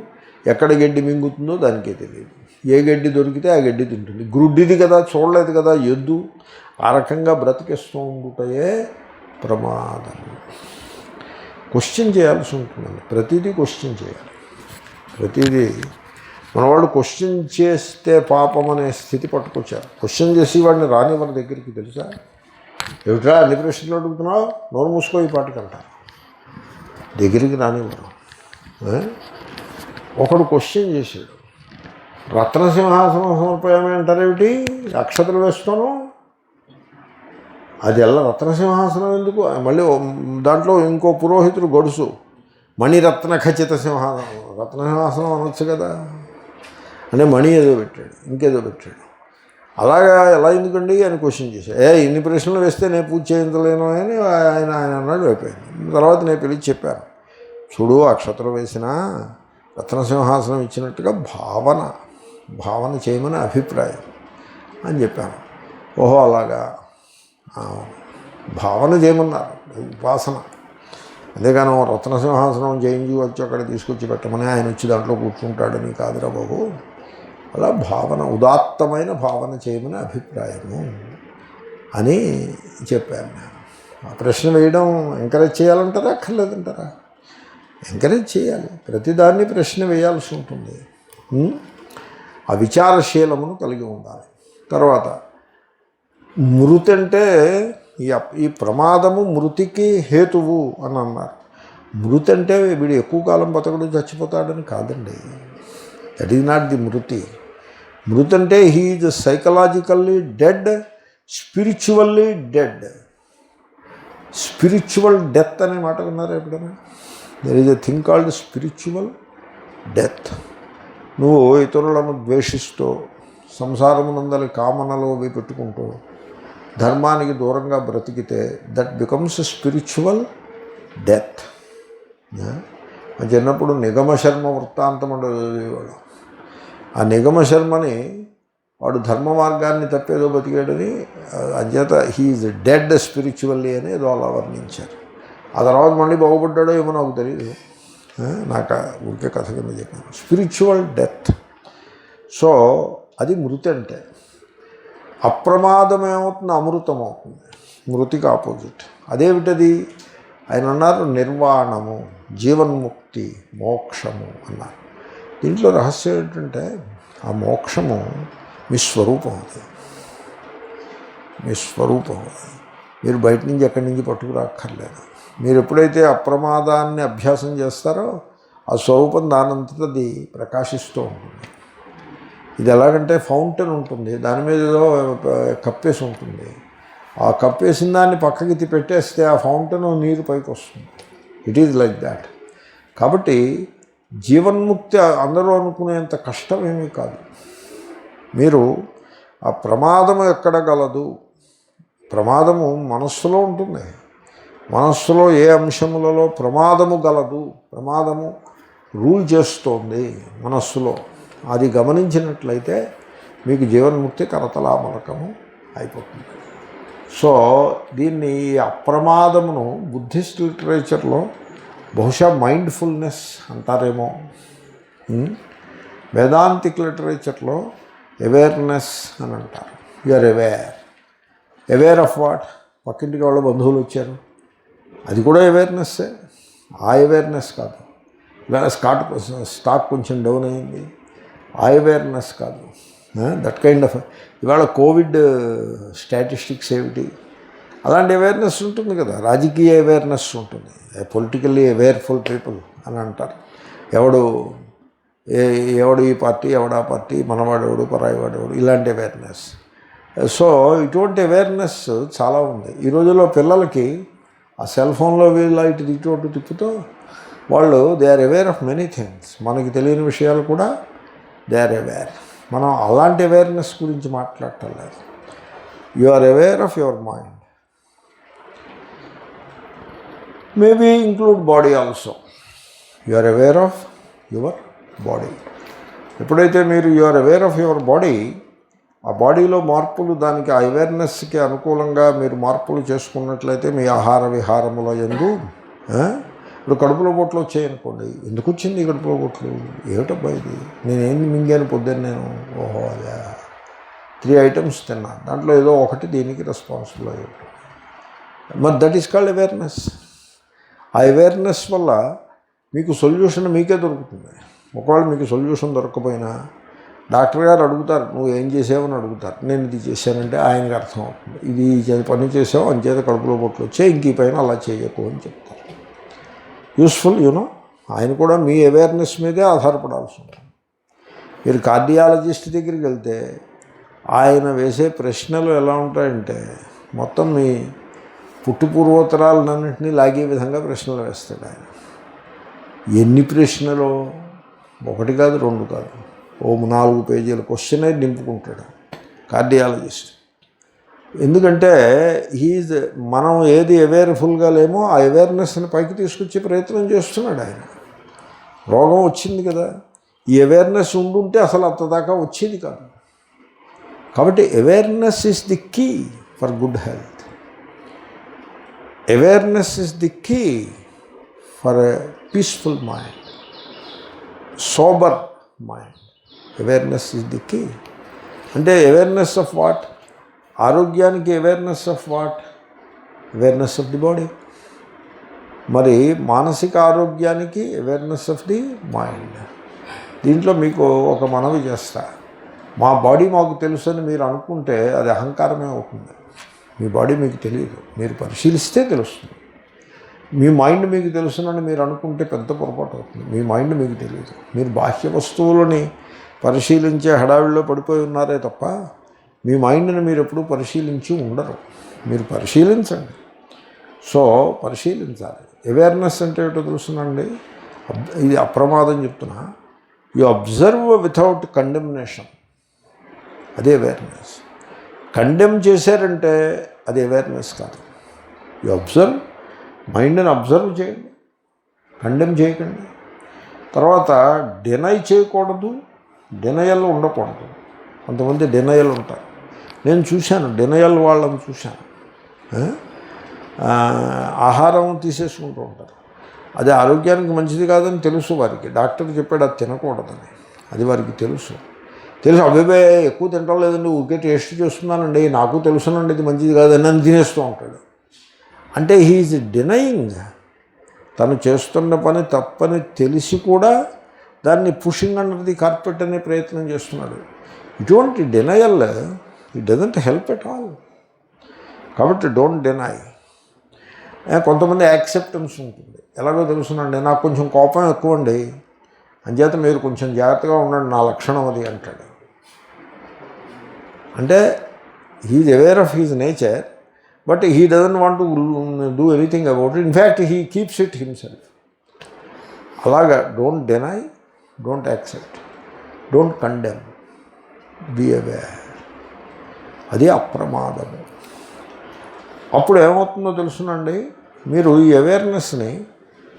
ఎక్కడ గడ్డి మింగుతుందో దానికే తెలియదు. ఏ గడ్డి దొరికితే ఆ గడ్డి తింటుంది. గుడ్డిది కదా, చూడలేదు కదా ఎద్దు. ఆ రకంగా బ్రతికేస్తూ ఉండుటయే ప్రమాదం. క్వశ్చన్ చేయాల్సి ఉంటుందండి. ప్రతిదీ క్వశ్చన్ చేయాలి. ప్రతిదీ మనవాళ్ళు క్వశ్చన్ చేస్తే పాపం అనే స్థితి పట్టుకొచ్చారు. క్వశ్చన్ చేసి వాడిని రానివ్వని దగ్గరికి, తెలుసా? ఏమిట్రా అన్ని ప్రశ్నలు అడుగుతున్నావు, నోరు మూసుకో ఈ పాటకంటారు. దగ్గరికి రానివ్వరు. ఒకడు క్వశ్చన్ చేశాడు, రత్నసింహాసనం సమర్పయామి అంటారేమిటి, అక్షతలు వేస్తాను, అది ఎలా రత్నసింహాసనం ఎందుకు? మళ్ళీ దాంట్లో ఇంకో పురోహితుడు గొడుసు, మణిరత్న ఖచ్చిత సింహాసనం, రత్నసింహాసనం అనొచ్చు కదా అంటే మణి ఏదో పెట్టాడు, ఇంకేదో పెట్టాడు. అలాగా ఎలా ఎందుకండి అని క్వశ్చన్ చేశాడు. ఇన్ని ప్రశ్నలు వేస్తే నేను పూజ చేయించలేను అని ఆయన అన్నాడు. అయిపోయింది. తర్వాత నేను పిలిచి చెప్పాను, చూడు అక్షతలు వేసినా రత్నసింహాసనం ఇచ్చినట్టుగా భావన చేయమని అభిప్రాయం అని చెప్పాను. ఓహో అలాగా, భావన చేయమన్నారు, ఉపాసన. అంతేగాని రత్నసింహాసనం చేయించి వచ్చి అక్కడ తీసుకొచ్చి పెట్టమని ఆయన వచ్చి దాంట్లో కూర్చుంటాడని కాదురా బాబు. అలా భావన, ఉదాత్తమైన భావన చేయమని అభిప్రాయము అని చెప్పాను నేను. ఆ ప్రశ్న వేయడం ఎంకరేజ్ చేయాలంటారా, అక్కర్లేదంటారా? ఎంకరేజ్ చేయాలి. ప్రతిదాన్ని ప్రశ్న వేయాల్సి ఉంటుంది. ఆ విచారశీలమును కలిగి ఉండాలి. తర్వాత మృతి అంటే ఈ ప్రమాదము మృతికి హేతువు అని అన్నారు. మృతి అంటే వీడు ఎక్కువ కాలం బతకడు, చచ్చిపోతాడని కాదండి. దట్ ఈజ్ నాట్ ది మృతి. మృతి అంటే he is psychologically dead, spiritually dead. Spiritual death అనే మాట విన్నారా ఎప్పుడైనా? There is a thing called spiritual death. నువ్వు ఇతరులను ద్వేషిస్తూ, సంసారమునందలి కామనలు అవి పెట్టుకుంటూ, ధర్మానికి దూరంగా బ్రతికితే దట్ బికమ్స్ స్పిరిచువల్ డెత్. చిన్నప్పుడు నిగమశర్మ వృత్తాంతం ఉండేవాడు. ఆ నిగమశర్మని వాడు ధర్మ మార్గాన్ని తప్పేదో బతికాడని, అంచేత హీఈజ్ డెడ్ స్పిరిచువల్లీ అని ఏదో అలా వర్ణించారు. ఆ తర్వాత మళ్ళీ బాగుపడ్డాడో ఏమో నాకు తెలియదు, నాకు ఊరికే కథ కింద చెప్పాను. Spiritual death. సో అది మృతి అంటే. అప్రమాదం ఏమవుతుంది? అమృతం అవుతుంది. మృతికి ఆపోజిట్. అదేమిటది? ఆయన అన్నారు నిర్వాణము, జీవన్ముక్తి, మోక్షము అన్నారు. దీంట్లో రహస్యం ఏంటంటే ఆ మోక్షము మీ స్వరూపం. అది మీ స్వరూపం. మీరు బయట నుంచి ఎక్కడి నుంచి పట్టుకురాక్కర్లేదు. మీరు ఎప్పుడైతే అప్రమాదాన్ని అభ్యాసం చేస్తారో ఆ స్వరూపం దానంతట అది ప్రకాశిస్తూ ఉంటుంది. ఇది ఎలాగంటే ఫౌంటైన్ ఉంటుంది, దాని మీద ఏదో కప్పేసి ఉంటుంది. ఆ కప్పేసిన దాన్ని పక్కకి పెట్టేస్తే ఆ ఫౌంటైన్ నీరు పైకి వస్తుంది. It is like that. కాబట్టి జీవన్ముక్తి అందరూ అనుకునేంత కష్టం ఏమీ కాదు. మీరు ఆ ప్రమాదము ఎక్కడ గలదు? ప్రమాదము మనస్సులో ఉంటుంది. మనస్సులో ఏ అంశములలో ప్రమాదము గలదు, ప్రమాదము రూల్ చేస్తోంది మనస్సులో, అది గమనించినట్లయితే మీకు జీవన్ముక్తి కరతలామలకము అయిపోతుంది. సో దీన్ని అప్రమాదమును బుద్ధిస్ట్ లిటరేచర్లో బహుశా మైండ్ఫుల్నెస్ అంటారేమో, వేదాంతిక్ లిటరేచర్లో అవేర్నెస్ అని అంటారు. You are aware of what? పక్కింటికి వాళ్ళ బంధువులు వచ్చారు, అది కూడా అవేర్నెస్సే. ఆ అవేర్నెస్ కాదు. ఇవాళ స్టాక్ కొంచెం డౌన్ అయింది, ఆ అవేర్నెస్ కాదు. That kind of. ఇవాళ కోవిడ్ స్టాటిస్టిక్స్ ఏమిటి? అలాంటి అవేర్నెస్ ఉంటుంది కదా. రాజకీయ అవేర్నెస్ ఉంటుంది, పొలిటికల్లీ అవేర్ఫుల్ పీపుల్ అని అంటారు. ఎవడు ఈ పార్టీ, ఎవడా పార్టీ, మనవాడేవాడు, పరాయివాడేవాడు, ఇలాంటి అవేర్నెస్. సో ఇటువంటి అవేర్నెస్ చాలా ఉంది ఈ రోజుల్లో. పిల్లలకి ఆ సెల్ ఫోన్లో వీళ్ళు ఇటు తిప్పుతూ వాళ్ళు they are aware of many things. మనకి తెలియని విషయాలు కూడా దే ఆర్ అవేర్. మనం అలాంటి అవేర్నెస్ గురించి మాట్లాడటం లేదు. You are aware of your mind, maybe include body also. You are aware of your body. ఎప్పుడైతే మీరు you are aware of your body, ఆ బాడీలో మార్పులు దానికి ఆ అవేర్నెస్కి అనుకూలంగా మీరు మార్పులు చేసుకున్నట్లయితే మీ ఆహార విహారముల యందు ఇప్పుడు కడుపులో బొట్లు వచ్చాయనుకోండి, ఎందుకు వచ్చింది కడుపులో బొట్లు, ఏమిటబ్బా ఇది, నేనేం మింగాను పొద్దున్న, నేను ఓహో అదే 3 ఐటమ్స్ తిన్నాను, దాంట్లో ఏదో ఒకటి దీనికి రెస్పాన్సిబుల్ అయ్యి ఉంటుంది. మరి దట్ ఈస్ కాల్డ్ అవేర్నెస్. ఆ అవేర్నెస్ వల్ల మీకు సొల్యూషన్ మీకే దొరుకుతుంది. ఒకవేళ మీకు సొల్యూషన్ దొరకకపోయినా డాక్టర్ గారు అడుగుతారు, నువ్వు ఏం చేసావని అడుగుతారు. నేను ఇది చేశానంటే ఆయనకు అర్థం అవుతుంది, ఇది పని చేసావు అంచేత కడుపులో బొట్లు వచ్చాయి, ఇంక ఈ పైన అలా చేయకు అని చెప్తారు. Useful you know. ఆయన కూడా మీ అవేర్నెస్ మీదే ఆధారపడాల్సి ఉంటుంది. మీరు కార్డియాలజిస్ట్ దగ్గరికి వెళ్తే ఆయన వేసే ప్రశ్నలు ఎలా ఉంటాయంటే మొత్తం మీ పుట్టుపూర్వోత్తరాలన్నింటినీ లాగే విధంగా ప్రశ్నలు వేస్తాడు ఆయన. ఎన్ని ప్రశ్నలు, 1 కాదు 2 కాదు, 4 పేజీల క్వశ్చనే నింపుకుంటాడు కార్డియాలజిస్ట్. ఎందుకంటే మనం ఏది అవేర్ఫుల్గా లేమో ఆ అవేర్నెస్ని పైకి తీసుకొచ్చే ప్రయత్నం చేస్తున్నాడు ఆయన. రోగం వచ్చింది కదా, ఈ అవేర్నెస్ ఉండుంటే అసలు అంతదాకా వచ్చేది కాదు. కాబట్టి awareness is the key for good health. Awareness is the key for a peaceful mind, sober mind. Awareness is the key. అంటే అవేర్నెస్ ఆఫ్ వాట్? ఆరోగ్యానికి awareness of what? Awareness of the body. మరి మానసిక ఆరోగ్యానికి awareness of the mind. దీంట్లో మీకు ఒక మనవి చేస్తా. మా బాడీ మాకు తెలుసు అని మీరు అనుకుంటే అది అహంకారమే అవుతుంది. మీ బాడీ మీకు తెలియదు, మీరు పరిశీలిస్తే తెలుస్తుంది. మీ మైండ్ మీకు తెలుసునని మీరు అనుకుంటే పెద్ద పొరపాటు అవుతుంది. మీ మైండ్ మీకు తెలియదు. మీరు బాహ్య వస్తువులని పరిశీలించే హడావిడిలో పడిపోయి ఉన్నారే తప్ప మీ మైండ్ని మీరు ఎప్పుడూ పరిశీలించి ఉండరు. మీరు పరిశీలించండి. సో పరిశీలించాలి. అవేర్నెస్ అంటే ఏంటో తెలుసునండి, ఇది అప్రమాదం చెప్తున్నా. యు అబ్జర్వ్ వితౌట్ కండెమ్నేషన్, అదే అవేర్నెస్. కండెమ్ చేశారంటే అది అవేర్నెస్ కాదు. యు అబ్జర్వ్, మైండ్ని అబ్జర్వ్ చేయండి, కండెమ్ చేయకండి. తర్వాత డినై చేయకూడదు, డినయల్ ఉండకూడదు. కొంతమంది డినయల్ ఉంటారు. నేను చూశాను, డినయల్ వాళ్ళని చూశాను. ఆహారం తీసేసుకుంటూ ఉంటారు. అది ఆరోగ్యానికి మంచిది కాదని తెలుసు వారికి. డాక్టర్ చెప్పాడు అది తినకూడదని, అది వారికి తెలుసు. అబ్బాయి ఎక్కువ తింటాం లేదండి, ఊరికే టేస్ట్ చేస్తున్నానండి, నాకు తెలుసునండి ఇది మంచిది కాదని నన్ను తినేస్తూ ఉంటాడు. అంటే హీఈస్ డినయింగ్. తను చేస్తున్న పని తప్పని తెలిసి కూడా దాన్ని పుషింగ్ అండర్ ది కార్పెట్ అనే ప్రయత్నం చేస్తున్నాడు. ఇటువంటి denial it doesn't help at all. కాబట్టి డోంట్ డినై. కొంతమంది యాక్సెప్టెన్స్ ఉంటుంది. ఎలాగో తెలుసునండి, నాకు కొంచెం కోపం ఎక్కువ అండి, అంచేత మీరు కొంచెం జాగ్రత్తగా ఉండండి, నా లక్షణం అది అంటాడు. అంటే he is aware of his nature, but he doesn't want to do anything about it. In fact he keeps it himself. అలాగా don't deny, don't accept, don't condemn, be aware. అది అప్రమాదము. అప్పుడు ఏమవుతుందో తెలుసునండి, మీరు ఈ అవేర్నెస్ని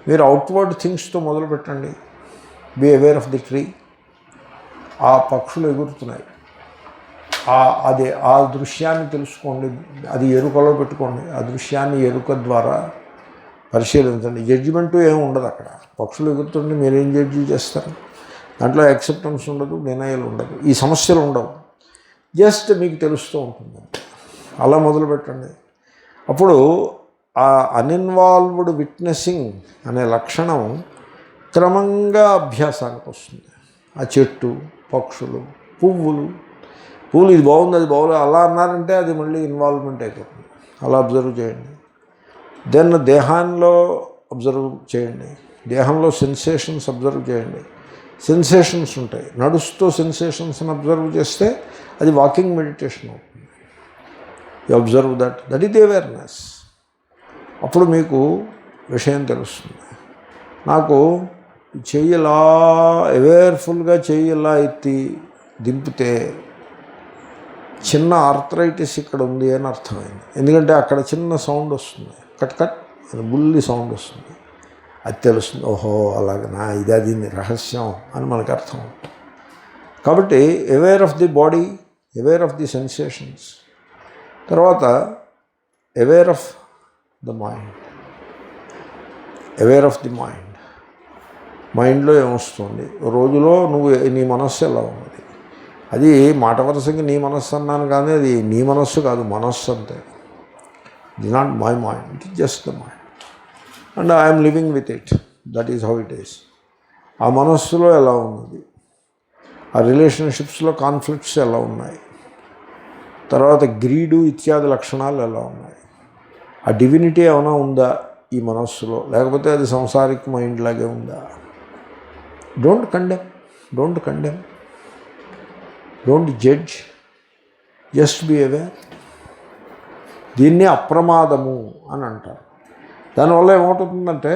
మీరు అవుట్వర్డ్ థింగ్స్తో మొదలుపెట్టండి. Be aware of the tree. ఆ పక్షులు ఎగురుతున్నాయి, అది ఆ దృశ్యాన్ని తెలుసుకోండి, అది ఎరుకలో పెట్టుకోండి. ఆ దృశ్యాన్ని ఎరుక ద్వారా పరిశీలించండి. జడ్జిమెంటు ఏమి ఉండదు అక్కడ. పక్షులు ఎగురుతుంటే మీరేం జడ్జి చేస్తారు? దాంట్లో యాక్సెప్టెన్స్ ఉండదు, డినయల్ ఉండదు, ఈ సమస్యలు ఉండవు. జస్ట్ మీకు తెలుస్తూ ఉంటుంది. అలా మొదలుపెట్టండి. అప్పుడు ఆ అన్ఇన్వాల్వ్డ్ విట్నెసింగ్ అనే లక్షణం క్రమంగా అభ్యాసానికి వస్తుంది. ఆ చెట్టు, పక్షులు, పువ్వులు ఇది బాగుంది, అది బాగుంది అలా అన్నారంటే అది మళ్ళీ ఇన్వాల్వ్మెంట్ అయిపోతుంది. అలా అబ్జర్వ్ చేయండి. దెన్ దేహాల్లో అబ్జర్వ్ చేయండి. దేహంలో సెన్సేషన్స్ అబ్జర్వ్ చేయండి. సెన్సేషన్స్ ఉంటాయి. నడుస్తూ సెన్సేషన్స్ని అబ్జర్వ్ చేస్తే అది వాకింగ్ మెడిటేషన్ అవుతుంది. You observe that is awareness. అప్పుడు మీకు విషయం తెలుస్తుంది. నాకు చెయ్యి ఇలా అవేర్ఫుల్గా చెయ్యి ఇలా ఎత్తి దింపితే చిన్న ఆర్థరైటిస్ ఇక్కడ ఉంది అని అర్థమైంది. ఎందుకంటే అక్కడ చిన్న సౌండ్ వస్తుంది, కట్ కట్ అని బుల్లి సౌండ్ వస్తుంది. అది తెలుస్తుంది, ఓహో అలాగనా, ఇది అది రహస్యం అని మనకు అర్థం. కాబట్టి aware of the body, aware of the sensations. తర్వాత aware of the mind, aware of the mind. మైండ్లో ఏమొస్తుంది, రోజులో నువ్వు నీ మనస్సు ఎలా ఉన్నది. అది మాట వరుసకి నీ మనస్సు అన్నాను, కానీ అది నీ మనస్సు కాదు, మనస్సు అంతే. It is not my mind, it is just the mind and I'm living with it. That is how it is. ఆ మనస్సులో ఎలా ఉన్నది, ఆ రిలేషన్షిప్స్లో కాన్ఫ్లిక్ట్స్ ఎలా ఉన్నాయి, తర్వాత గ్రీడు ఇత్యాది లక్షణాలు ఎలా ఉన్నాయి, ఆ డివినిటీ ఏమైనా ఉందా ఈ మనస్సులో, లేకపోతే అది సంసారిక మైండ్ లాగే ఉందా. Don't condemn, don't condemn, don't judge, just be aware. దీన్ని అప్రమాదము అని అంటారు. దానివల్ల ఏమవుతుందంటే,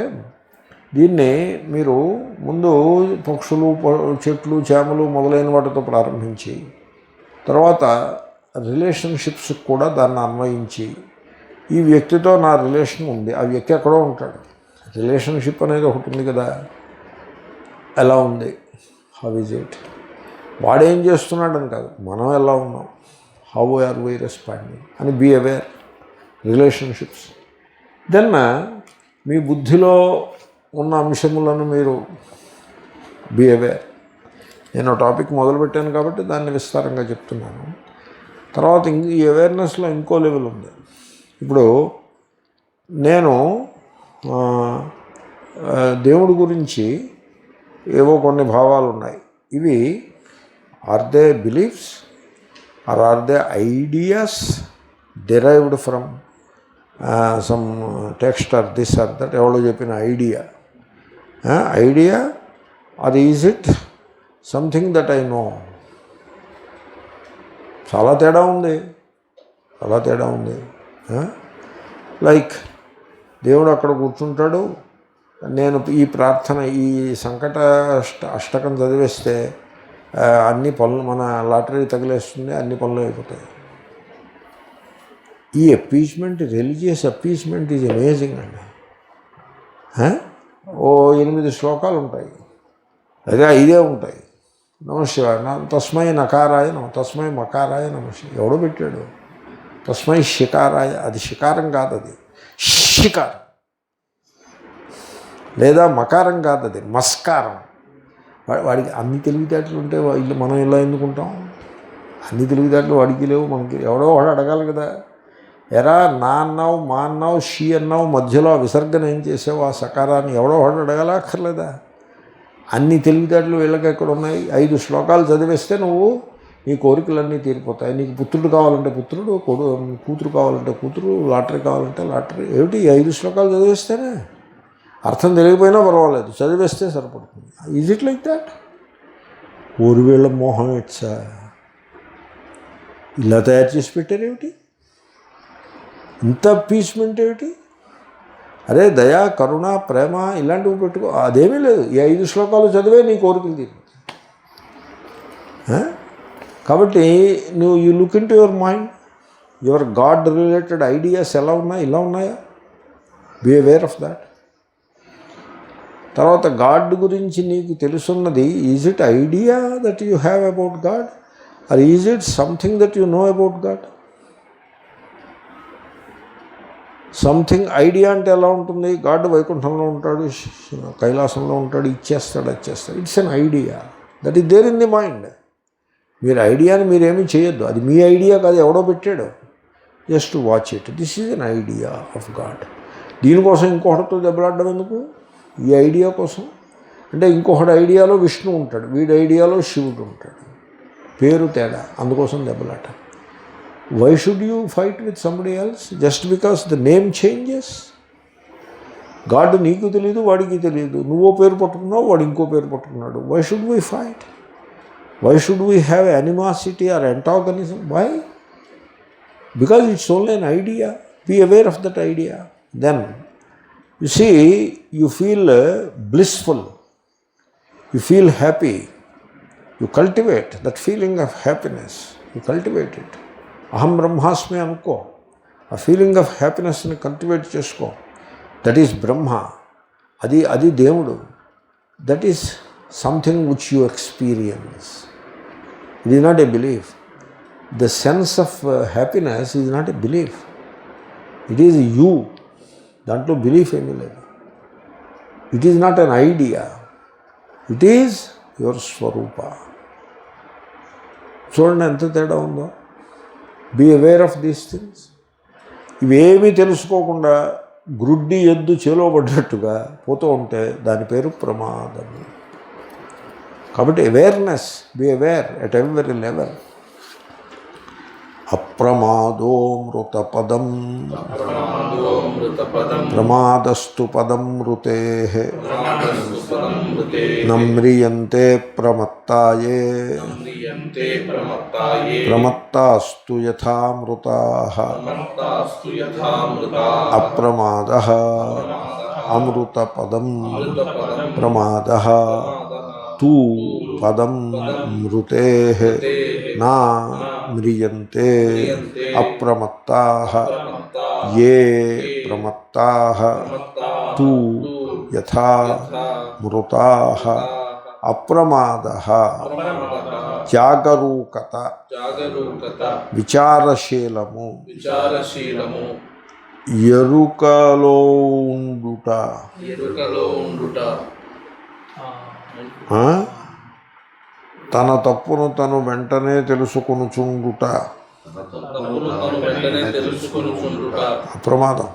దీన్ని మీరు ముందు పక్షులు, చెట్లు, చేమలు మొదలైన వాటితో ప్రారంభించి, తర్వాత రిలేషన్షిప్స్ కూడా దాన్ని అన్వయించి, ఈ వ్యక్తితో నా రిలేషన్ ఉంది, ఆ వ్యక్తి ఎక్కడో ఉంటాడు, రిలేషన్షిప్ అనేది ఒకటి ఉంది కదా, ఎలా ఉంది, హౌ ఈజ్ ఇట్, వాడేం చేస్తున్నాడని కాదు, మనం ఎలా ఉన్నాం, హౌ ఆర్ వీ రెస్పాండింగ్ అని బీ అవేర్. రిలేషన్షిప్స్. దెన్ మీ బుద్ధిలో ఉన్న అంశములను మీరు బీ అవేర్. నేను టాపిక్ మొదలుపెట్టాను కాబట్టి దాన్ని విస్తారంగా చెప్తున్నాను. తర్వాత ఈ అవేర్నెస్లో ఇంకో లెవెల్ ఉంది. ఇప్పుడు నేను దేవుడి గురించి ఏవో కొన్ని భావాలు ఉన్నాయి. ఇవి are they beliefs are they ideas derived from some text or this or that, ఎవరో చెప్పిన idea, idea are is it something that I know. చాలా తేడా ఉంది, చాలా తేడా ఉంది. లైక్ దేవుడు అక్కడ కూర్చుంటాడు, నేను ఈ ప్రార్థన, ఈ సంకట అష్టకం చదివేస్తే అన్ని పనులు, మన లాటరీ తగిలేస్తుంది, అన్ని పనులు అయిపోతాయి. ఈ appeasement, religious appeasement is amazing అండి. ఓ 8 శ్లోకాలు ఉంటాయి, అదే 5 ఉంటాయి. నమశివాయ, తస్మై నకారాయ నమ, తస్మై మకారాయ నమ. ఎవడో పెట్టాడు తస్మై షికారాయ, అది షికారం కాదు, అది షికారం. లేదా మకారం కాదు, అది మస్కారం. వాడికి అన్ని తెలివితేటలు ఉంటే ఇల్లు మనం ఇలా ఎందుకుంటాం? అన్ని తెలివితేటలు వాడికి లేవు, మనకి. ఎవడో వాడు అడగాలి కదా, ఎరా నా అన్నావు, మా అన్నావు, షీ అన్నావు, మధ్యలో విసర్గన ఏం చేసావు ఆ సకారాన్ని, ఎవడో వాడు అడగాలా అక్కర్లేదా? అన్ని తెలివితేటలు వీళ్ళకి ఎక్కడ ఉన్నాయి? 5 శ్లోకాలు చదివేస్తే నువ్వు నీ కోరికలన్నీ తీరిపోతాయి. నీకు పుత్రుడు కావాలంటే పుత్రుడు, కూతురు కావాలంటే కూతురు, లాటరీ కావాలంటే లాటరీ. ఏమిటి 5 శ్లోకాలు చదివేస్తేనే? అర్థం తెలియకపోయినా పర్వాలేదు, చదివేస్తే సరిపడుతుంది. Is it like that? ఊరివేళ్ళ మోహం ఇట్సా ఇలా తయారు చేసి పెట్టారేమిటి? ఇంత పీస్మెంట్ ఏమిటి? అరే దయా, కరుణ, ప్రేమ ఇలాంటివి పెట్టుకో, అదేమీ లేదు. ఈ 5 శ్లోకాలు చదివే నీ కోరికలు తీరు. కాబట్టి నువ్వు you look into your mind, your god related ideas ఎలా ఉన్నాయి, ఇలా ఉన్నాయా? Be aware of that. తర్వాత గాడ్ గురించి నీకు తెలుసున్నది, is it idea that you have about god or is it something that you know about god? Something idea అంటే ఎలా ఉంటుంది? గాడ్ వైకుంఠంలో ఉంటాడు, కైలాసంలో ఉంటాడు, ఇచ్చేస్తాడు, వచ్చేస్తాడు. It's an idea that is there in the mind. మీరు ఐడియాని మీరేమీ చేయొద్దు, అది మీ ఐడియా కాదు, ఎవడో పెట్టాడు. Just watch it, this is an idea of God. దీనికోసం ఇంకొకటితో దెబ్బలాడడం ఎందుకు? ఈ ఐడియా కోసం. అంటే ఇంకొకటి ఐడియాలో విష్ణు ఉంటాడు, వీడి ఐడియాలో శివుడు ఉంటాడు, పేరు తేడా, అందుకోసం దెబ్బలాట. Why should you fight with somebody else just because the name changes? God నీకు తెలియదు, వాడికి తెలియదు. నువ్వో పేరు పట్టుకున్నావు, వాడు ఇంకో పేరు పట్టుకున్నాడు. Why should we fight? Why should we have animosity or antagonism? Why? Because it's only an idea. Be aware of that idea. Then, you see, you feel blissful. You feel happy, you cultivate that feeling of happiness, you cultivate it. అహం బ్రహ్మాస్మి అనుకో, ఆ feeling of హ్యాపీనెస్ని cultivate చేసుకో. That is Brahma, అది దేవుడు. That is something which you experience. It is not a belief. The sense of happiness is not a belief, it is you. దాంట్లో belief ఏమీ లేదు. It is not an idea, it is your స్వరూప. చూడండి ఎంత తేడా ఉందో. Be aware of these things. ఇవేమీ తెలుసుకోకుండా గ్రుడ్డి ఎద్దు చేలో పడ్డట్టుగా పోతూ ఉంటే దాని పేరు ప్రమాదము. కాబట్టి awareness, be aware at every level. అప్రమాదో మృతపదం ప్రమాదస్తు పదం మృతే నమ్రియంతే ప్రమత్తాయే ప్రమత్తాస్తు యథా మృతాః అప్రమాదః అమృతపదం ప్రమాదః తూ పదం మృతేః నా మ్రియంతే అప్రమత్తాః యే ప్రమత్తాః తూ యథా మృతాః. అప్రమాదః జాగరూకత, విచారశీలము, ఎరుకలో ఉండుట, తన తప్పును తను వెంటనే తెలుసుకొనుచుండుట అప్రమాదం.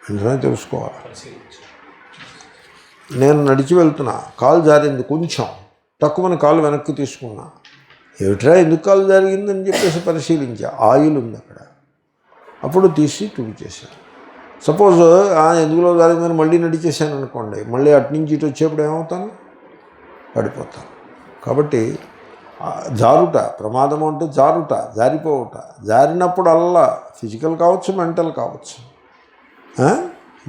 వెంటనే తెలుసుకోవాలి. నేను నడిచి వెళ్తున్నా, కాలు జారింది, కొంచెం తక్కువని కాలు వెనక్కి తీసుకున్నా. ఏమిట్రా ఎందుకు కాలు జరిగిందని చెప్పేసి పరిశీలించా. ఆయిల్ ఉంది అక్కడ, అప్పుడు తీసి తుడిచేశాను. సపోజ్ ఎందుకులో జరిగిందని మళ్ళీ నడిచేసాను అనుకోండి, మళ్ళీ అట్నుంచి ఇటు వచ్చేప్పుడు ఏమవుతాను? పడిపోతాను. కాబట్టి జారుట, ప్రమాదం అంటే జారుట, జారిపోవుట. జారినప్పుడల్లా ఫిజికల్ కావచ్చు, మెంటల్ కావచ్చు.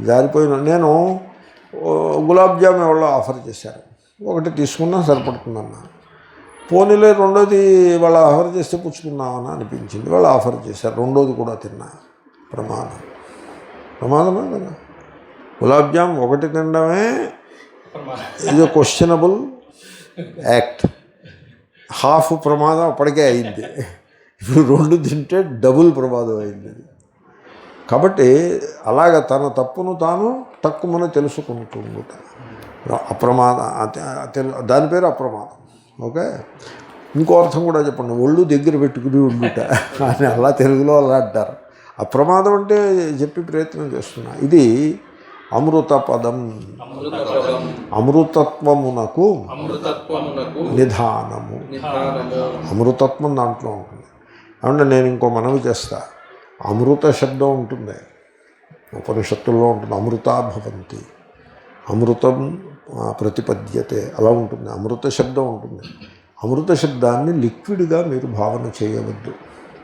జారిపోయిన నేను గులాబ్ జామ్ ఎవరో ఆఫర్ చేశారు, ఒకటి తీసుకున్నా సరిపడుతుందన్నా. పోనీలే రెండోది వాళ్ళు ఆఫర్ చేస్తే పుచ్చుకుందామని అనిపించింది, వాళ్ళు ఆఫర్ చేశారు, రెండోది కూడా తిన్నా. ప్రమాదమే కదా. గులాబ్ జామ్ ఒకటి తినడమే ఇది క్వశ్చనబుల్ యాక్ట్. హాఫ్ ప్రమాదం అప్పటికే అయింది, ఇప్పుడు రెండు తింటే డబుల్ ప్రమాదం అయింది. కాబట్టి అలాగ తన తప్పును తాను తక్కువని తెలుసుకుంటుంట దాని పేరు అప్రమాదం. ఓకే, ఇంకో అర్థం కూడా చెప్పండి, ఒళ్ళు దగ్గర పెట్టుకుని ఉండుట అని అలా తెలుగులో అలా అంటారు. అప్రమాదం అంటే చెప్పి ప్రయత్నం చేస్తున్నా. ఇది అమృత పదం, అమృతత్వమునకు నిధానము. అమృతత్వం దాంట్లో ఉంటుంది. అంటే నేను ఇంకో మనవి చేస్తా. అమృత శబ్దం ఉంటుంది, ఉపనిషత్తుల్లో ఉంటుంది. అమృతా భవంతి, అమృతం ప్రతిపద్యతే, అలా ఉంటుంది. అమృత శబ్దం ఉంటుంది. అమృత శబ్దాన్ని లిక్విడ్గా మీరు భావన చేయవద్దు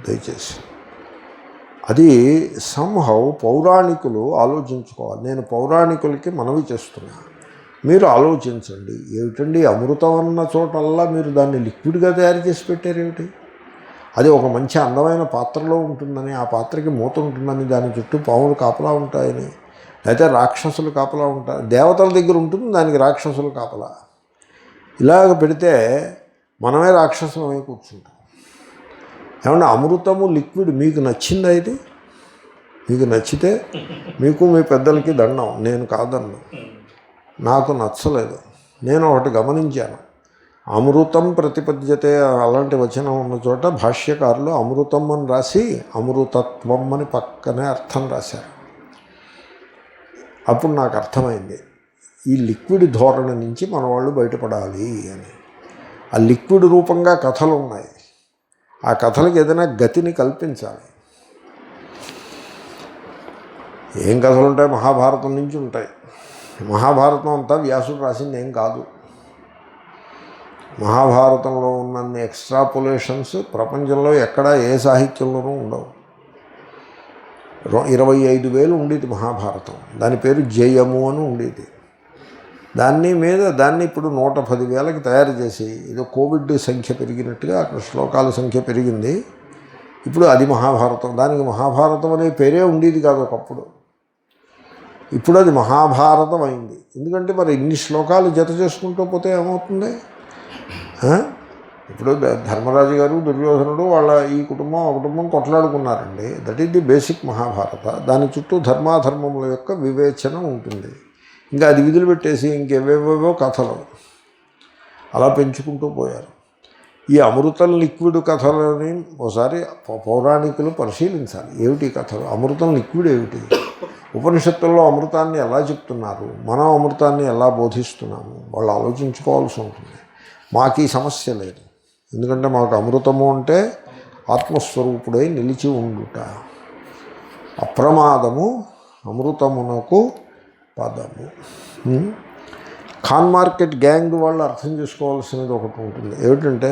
దయచేసి. అది సంహౌ పౌరాణికులు ఆలోచించుకోవాలి. నేను పౌరాణికులకి మనవి చేస్తున్నా, మీరు ఆలోచించండి. ఏమిటండి అమృతం అన్న చోటల్లా మీరు దాన్ని లిక్విడ్గా తయారు చేసి పెట్టారేమిటి? అది ఒక మంచి అందమైన పాత్రలో ఉంటుందని, ఆ పాత్రకి మూత ఉంటుందని, దాని చుట్టూ పాములు కాపలా ఉంటాయని, అయితే రాక్షసులు కాపలా ఉంటాయి. దేవతల దగ్గర ఉంటుంది, దానికి రాక్షసులు కాపలా. ఇలాగ పెడితే మనమే రాక్షసులమై కూర్చుంటాం. ఏమన్నా అమృతము లిక్విడ్ మీకు నచ్చిందా? ఇది మీకు నచ్చితే మీకు మీ పెద్దలకి దండం, నేను కాదన్నా. నాకు నచ్చలేదు. నేను ఒకటి గమనించాను, అమృతం ప్రతిపద్యతే అలాంటి వచనం ఉన్న చోట భాష్యకారులు అమృతం అని రాసి అమృతత్వం అని పక్కనే అర్థం రాశారు. అప్పుడు నాకు అర్థమైంది, ఈ లిక్విడ్ ధోరణి నుంచి మన వాళ్ళు బయటపడాలి అని. ఆ లిక్విడ్ రూపంగా కథలు ఉన్నాయి, ఆ కథలకు ఏదైనా గతిని కల్పించాలి. ఏం కథలు ఉంటాయి? మహాభారతం నుంచి ఉంటాయి. మహాభారతం అంతా వ్యాసుడు రాసింది ఏం కాదు. మహాభారతంలో ఉన్నన్ని ఎక్స్ట్రాపులేషన్స్ ప్రపంచంలో ఎక్కడా ఏ సాహిత్యంలోనూ ఉండవు. 25,000 ఉండేది మహాభారతం. దాని పేరు జయము అని ఉండేది. దాన్ని ఇప్పుడు 110,000కి తయారు చేసి ఏదో కోవిడ్ సంఖ్య పెరిగినట్టుగా అక్కడ శ్లోకాల సంఖ్య పెరిగింది. ఇప్పుడు అది మహాభారతం. దానికి మహాభారతం అనే పేరే ఉండేది కాదు ఒకప్పుడు. ఇప్పుడు అది మహాభారతం అయింది. ఎందుకంటే మరి ఇన్ని శ్లోకాలు జత చేసుకుంటూ పోతే ఏమవుతుంది? ఇప్పుడు ధర్మరాజు గారు దుర్యోధనుడు వాళ్ళ ఈ కుటుంబం ఆ కుటుంబం కొట్లాడుకున్నారండి. That is the basic Mahabharata. దాని చుట్టూ ధర్మాధర్మముల యొక్క వివేచన ఉంటుంది. ఇంకా అది విధులు పెట్టేసి ఇంకెవేవేవో కథలు అలా పెంచుకుంటూ పోయారు. ఈ అమృతం లిక్విడ్ కథలని ఒకసారి పౌరాణికులు పరిశీలించాలి. ఏమిటి కథలు? అమృతం లిక్విడ్ ఏమిటి? ఉపనిషత్తుల్లో అమృతాన్ని ఎలా చెప్తున్నారు? మనం అమృతాన్ని ఎలా బోధిస్తున్నాము? వాళ్ళు ఆలోచించుకోవాల్సి ఉంటుంది. మాకు ఈ సమస్య లేదు. ఎందుకంటే మాకు అమృతము అంటే ఆత్మస్వరూపుడై నిలిచి ఉండుట. అప్రమాదము అమృతమునకు పదము. ఖాన్ మార్కెట్ గ్యాంగ్ వాళ్ళు అర్థం చేసుకోవాల్సినది ఒకటి ఉంటుంది. ఏమిటంటే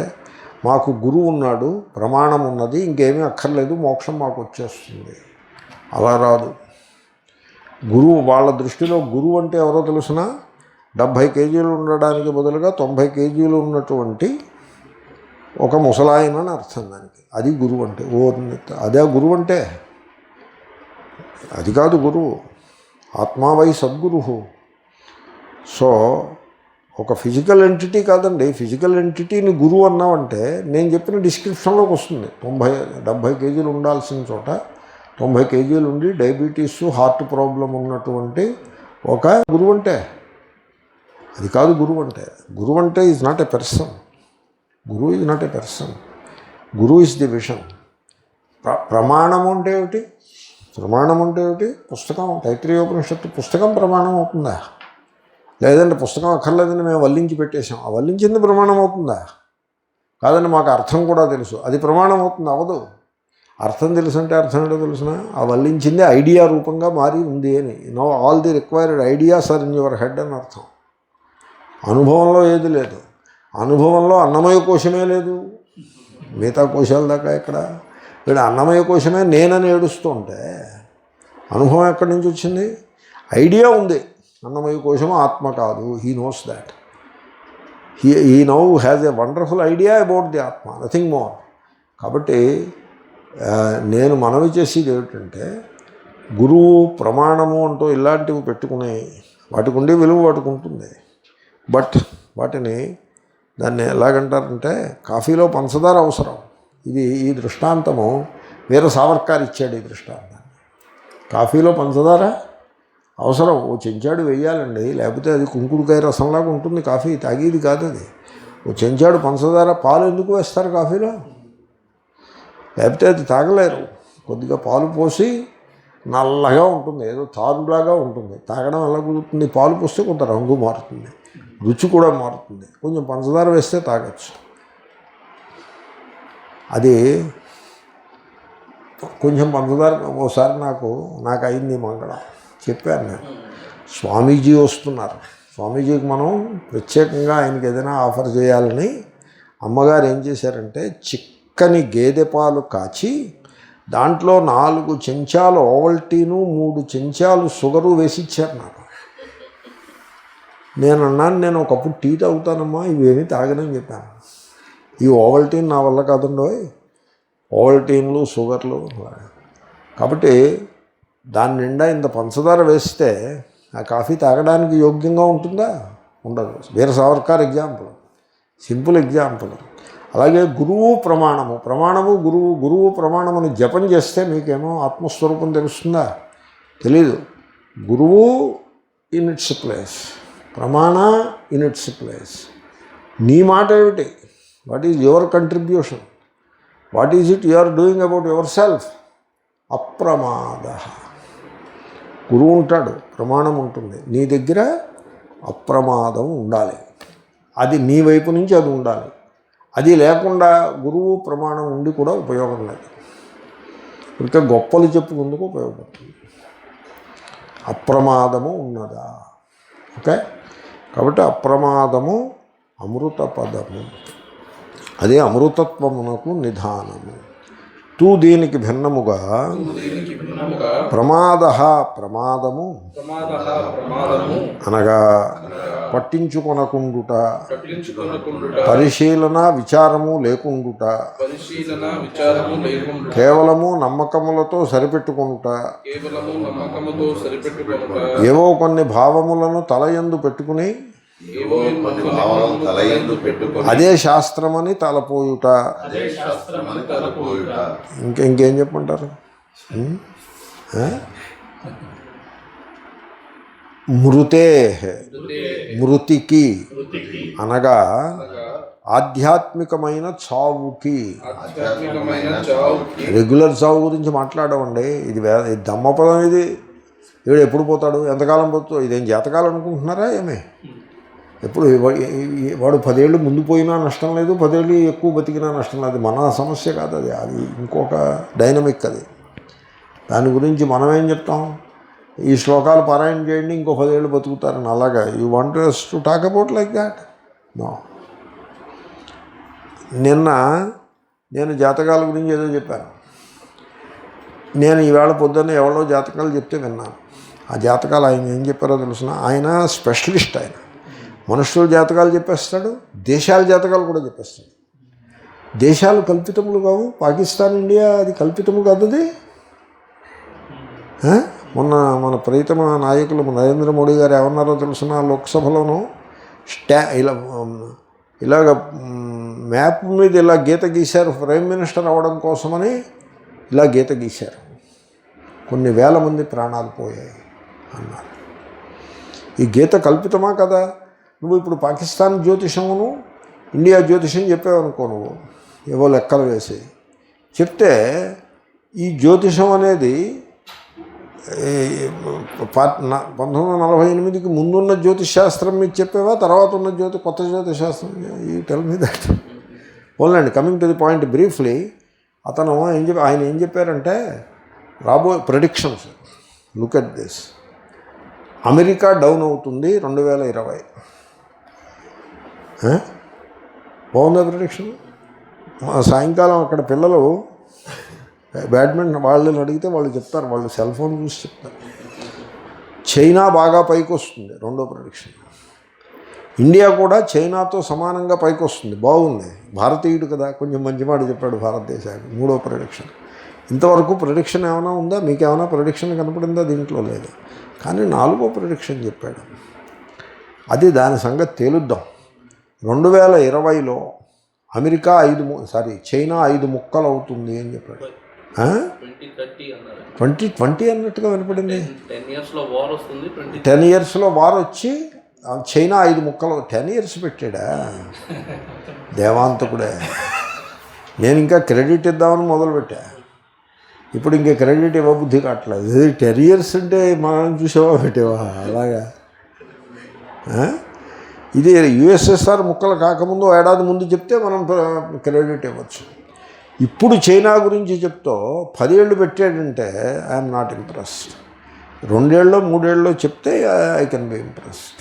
మాకు గురువు ఉన్నాడు, ప్రమాణం ఉన్నది, ఇంకేమీ అక్కర్లేదు, మోక్షం మాకు వచ్చేస్తుంది. అలా రాదు. గురువు వాళ్ళ దృష్టిలో గురువు అంటే ఎవరో తెలుసిన 70 కేజీలు ఉండడానికి బదులుగా 90 కేజీలు ఉన్నటువంటి ఒక ముసలాయన అని అర్థం దానికి. అది గురువు అంటే. అదే గురువు అంటే అది కాదు గురువు. ఆత్మావై సద్గురు. సో ఒక ఫిజికల్ ఎంటిటీ కాదండి. ఫిజికల్ ఎంటిటీని గురువు అన్నామంటే నేను చెప్పిన డిస్క్రిప్షన్లోకి వస్తుంది. 70 కేజీలు ఉండాల్సిన చోట 90 కేజీలు ఉండి డయాబెటీస్ హార్ట్ ప్రాబ్లం ఉన్నటువంటి ఒక గురువు అంటే అది కాదు గురువు అంటే. గురువు అంటే ఈజ్ నాట్ ఎ పర్సన్. గురువు ఈజ్ నాట్ ఎ పర్సన్. గురువు ఈజ్ ది విషన్. ప్రమాణము అంటే ఏమిటి? ప్రమాణం అంటే ఏమిటి? పుస్తకం, తైత్రీయోపనిషత్తు పుస్తకం ప్రమాణం అవుతుందా? లేదంటే పుస్తకం అక్కర్లేదని మేము వల్లించి పెట్టేశాం, ఆ వల్లించింది ప్రమాణం అవుతుందా? కాదండి మాకు అర్థం కూడా తెలుసు, అది ప్రమాణం అవుతుంది? అవ్వదు. అర్థం తెలుసు అంటే అర్థం ఏంటో తెలుసిన? ఆ వల్లించింది ఐడియా రూపంగా మారి ఉంది అని. No all the required ideas are in your head అని అర్థం. అనుభవంలో ఏది లేదు. అనుభవంలో అన్నమయ కోశమే లేదు, మిగతా కోశాల దాకా ఇక్కడ. వీడు అన్నమయ కోశమే నేనని ఏడుస్తూ ఉంటే అనుభవం ఎక్కడి నుంచి వచ్చింది? ఐడియా ఉంది, అన్నమయ కోశము ఆత్మ కాదు. He knows that. He now has a wonderful idea about the ఆత్మ, నథింగ్ మోర్. కాబట్టి నేను మనవి చేసేది ఏమిటంటే గురువు ప్రమాణము అంటూ ఇలాంటివి పెట్టుకుని వాటికి ఉండే విలువ వాటికి ఉంటుంది. బట్ వాటిని దాన్ని ఎలాగంటారంటే కాఫీలో పంచదార అవసరం. ఈ దృష్టాంతము వీర సావర్కర్ ఇచ్చాడు. ఈ దృష్టాంతాన్ని కాఫీలో పంచదార అవసరం. ఓ చెంచాడు వేయాలండి, లేకపోతే అది కుంకుడుకాయ రసంలాగా ఉంటుంది. కాఫీ తాగేది కాదు అది. ఓ చెంచాడు పంచదార. పాలు ఎందుకు వేస్తారు కాఫీలో? లేకపోతే అది తాగలేరు. కొద్దిగా పాలు పోసి నల్లగా ఉంటుంది, ఏదో తారులాగా ఉంటుంది. తాగడం ఎలా కుదురుతుంది? పాలు పోస్తే కొంత రంగు మారుతుంది, రుచి కూడా మారుతుంది. కొంచెం పంచదార వేస్తే తాగొచ్చు. అది కొంచెం పంచదార ఓసారి నాకు అయింది మంగళం. చెప్పాను నేను. స్వామీజీ వస్తున్నారు. స్వామీజీకి మనం ప్రత్యేకంగా ఆయనకి ఏదైనా ఆఫర్ చేయాలని అమ్మగారు ఏం చేశారంటే చిక్కని గేదె పాలు కాచి దాంట్లో 4 చెంచాలు ఓవల్టీను 3 చెంచాలు షుగరు వేసి ఇచ్చారు నాకు. నేను అన్నాను, నేను ఒకప్పుడు టీ తాగుతానమ్మా, ఇవేమీ తాగనని చెప్పాను. ఈ ఓవల్టీన్ నా వల్ల కాదండో, ఓవల్టీన్లు షుగర్లు. కాబట్టి దాని నిండా ఇంత పంచదార వేస్తే ఆ కాఫీ తాగడానికి యోగ్యంగా ఉంటుందా? ఉండదు. వీర సావర్కర్ ఎగ్జాంపుల్, సింపుల్ ఎగ్జాంపుల్. అలాగే గురువు ప్రమాణము గురువు ప్రమాణముని జపం చేస్తే మీకేమో ఆత్మస్వరూపం తెలుస్తుందా? తెలీదు. గురువు ఇన్ ఇట్స్ ప్లేస్, ప్రమాణ ఇన్ ఇట్స్ ప్లేస్. నీ మాట ఏమిటి? What is your contribution? What is it you are doing about yourself? అప్రమాద. గురువు ఉంటాడు, ప్రమాణం ఉంటుంది. నీ దగ్గర అప్రమాదం ఉండాలి. అది నీ వైపు నుంచి అది ఉండాలి. అది లేకుండా గురువు ప్రమాణం ఉండి కూడా ఉపయోగం లేదు. ఇంకా గొప్పలు చెప్పుకుందుకు ఉపయోగపడుతుంది. అప్రమాదము ఉన్నదా? ఓకే. కాబట్టి అప్రమాదము అమృత పదము, అదే అమృతత్వమునకు నిధానము. తూ దీనికి భిన్నముగా దీనికి భిన్నముగా ప్రమాదము ప్రమాదః ప్రమాదము అనగా పట్టించుకొనకుండుట, పట్టించుకొనకుండుట, పరిశీలన విచారము లేకుండుట, పరిశీలన విచారము లేకుండా కేవలము నమ్మకములతో సరిపెట్టుకొనుట, కేవలము నమ్మకముతో సరిపెట్టుకొనుట, ఏవో కొన్ని భావములను తలయందు పెట్టుకుని ఏవో కొన్ని భావములను తలయందు పెట్టుకొని అదే శాస్త్రమని తలపోయుట. అదే శాస్త్రమని తలపోయుట. ఇంకేం చెప్పమంటారు? మృతే మృతికి అనగా ఆధ్యాత్మికమైన చావుకి. ఆధ్యాత్మికమైన చావుకి రెగ్యులర్ చావు గురించి మాట్లాడమండి. ఇది ఇది దమ్మపదం. ఇది వీడు ఎప్పుడు పోతాడు, ఎంతకాలం పోతాడు, ఇదేం జాతకాలు అనుకుంటున్నారా ఏమే? ఎప్పుడు వాడు 10 ఏళ్ళు ముందు పోయినా నష్టం లేదు, 10 ఏళ్ళు ఎక్కువ బతికినా నష్టం లేదు. మన సమస్య కాదు అది, అది ఇంకొక డైనమిక్. అది దాని గురించి మనం ఏం చెప్తాం? ఈ శ్లోకాలు పారాయణ చేయండి, ఇంకో 10 ఏళ్ళు బతుకుతారని. అలాగా you want us to talk about like that? No. నిన్న నేను జాతకాల గురించి ఏదో చెప్పాను. నేను ఈవేళ పొద్దున్న ఎవరో జాతకాలు చెప్తే విన్నాను. ఆ జాతకాలు ఆయన ఏం చెప్పారో తెలుసిన? ఆయన స్పెషలిస్ట్. ఆయన మనుషుల జాతకాలు చెప్పేస్తాడు, దేశాల జాతకాలు కూడా చెప్పేస్తాడు. దేశాలు కల్పితములు కావు. పాకిస్తాన్, ఇండియా అది కల్పితము కాదు. అది మన ప్రీతమ నాయకులు నరేంద్ర మోడీ గారు ఏమన్నారో తెలుసిన? లోక్సభలోనూ ఇలాగ మ్యాప్ మీద ఇలా గీత గీశారు, ప్రైమ్ మినిస్టర్ అవ్వడం కోసమని ఇలా గీత గీశారు. కొన్ని వేల మంది ప్రాణాలు పోయాయి అన్నారు. ఈ గీత కల్పితమా కదా? నువ్వు ఇప్పుడు పాకిస్తాన్ జ్యోతిషమును ఇండియా జ్యోతిషం చెప్పావనుకో, నువ్వు ఏవో లెక్కలు వేసి చెప్తే ఈ జ్యోతిషం అనేది 1948కి ముందున్న జ్యోతిశాస్త్రం మీద చెప్పేవా, తర్వాత ఉన్న కొత్త జ్యోతిశాస్త్రం? ఈ టెల్ మీ దట్. ఓన్లండి coming to the point briefly, అతను ఆయన ఏం చెప్పారంటే, రాబోయే predictions, look at this, America down అవుతుంది 2020. బాగుందా ప్రెడిక్షన్? సాయంకాలం అక్కడ పిల్లలు బ్యాడ్మింటన్ వాళ్ళని అడిగితే వాళ్ళు చెప్తారు, వాళ్ళు సెల్ ఫోన్ చూసి చెప్తారు. చైనా బాగా పైకి వస్తుంది, రెండో ప్రెడిక్షన్. ఇండియా కూడా చైనాతో సమానంగా పైకి వస్తుంది, బాగుంది. భారతీయుడు కదా, కొంచెం మంచి మాట చెప్పాడు భారతదేశానికి, మూడో ప్రెడిక్షన్. ఇంతవరకు ప్రెడిక్షన్ ఏమైనా ఉందా? మీకేమైనా ప్రెడిక్షన్ కనపడిందా? దీంట్లో లేదు. కానీ 4వ ప్రెడిక్షన్ చెప్పాడు. అది దాని సంగతి తేలుద్దాం. 2020లో అమెరికా చైనా 5 ముక్కలు అవుతుంది అని చెప్పాడు. 2020 అన్నట్టుగా వినపడింది. 10 ఇయర్స్లో వార్ వచ్చి చైనా 5 ముక్కలు. 10 ఇయర్స్ పెట్టాడా దేవాంతకుడే. నేను ఇంకా క్రెడిట్ ఇద్దామని మొదలుపెట్టా. ఇప్పుడు ఇంకా క్రెడిట్ ఇవ్వబుద్ధి కావట్లేదు. 10 ఇయర్స్ అంటే మనం చూసేవా పెట్టేవా అలాగా? ఇది యుఎస్ఎస్ఆర్ ముక్కలు కాకముందు ఏడాది ముందు చెప్తే మనం క్రెడిట్ ఇవ్వచ్చు. ఇప్పుడు చైనా గురించి చెప్తూ 10 ఏళ్ళు పెట్టాడంటే ఐఎమ్ నాట్ ఇంప్రెస్డ్. 2 ఏళ్ళలో 3 ఏళ్ళలో చెప్తే ఐ కెన్ బి ఇంప్రెస్డ్.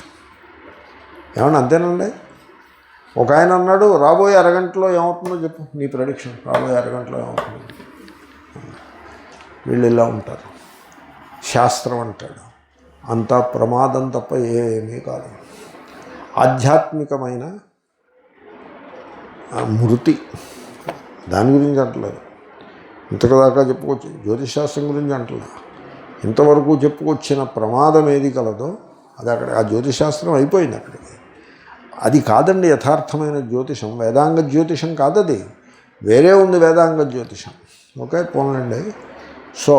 ఏమన్నా అంతేనండి? ఒక ఆయన అన్నాడు, రాబోయే అరగంటలో ఏమవుతుందో చెప్పు, నీ ప్రెడిక్షన్, రాబోయే అరగంటలో ఏమవుతుందో. వీళ్ళు ఇలా ఉంటారు. శాస్త్రం అంటాడు అంతా ప్రమాదం తప్ప ఏమీ కాదు. ఆధ్యాత్మికమైన మృతి, దాని గురించి అంటలేదు. ఇంతదాకా చెప్పుకోవచ్చు. జ్యోతిశాస్త్రం గురించి అంటలేదు. ఇంతవరకు చెప్పుకొచ్చిన ప్రమాదం ఏది కలదో అది అక్కడ, ఆ జ్యోతిశాస్త్రం అయిపోయింది అక్కడికి. అది కాదండి యథార్థమైన జ్యోతిషం. వేదాంగ జ్యోతిషం కాదది, వేరే ఉంది వేదాంగ జ్యోతిషం. ఓకే, పోనండి. సో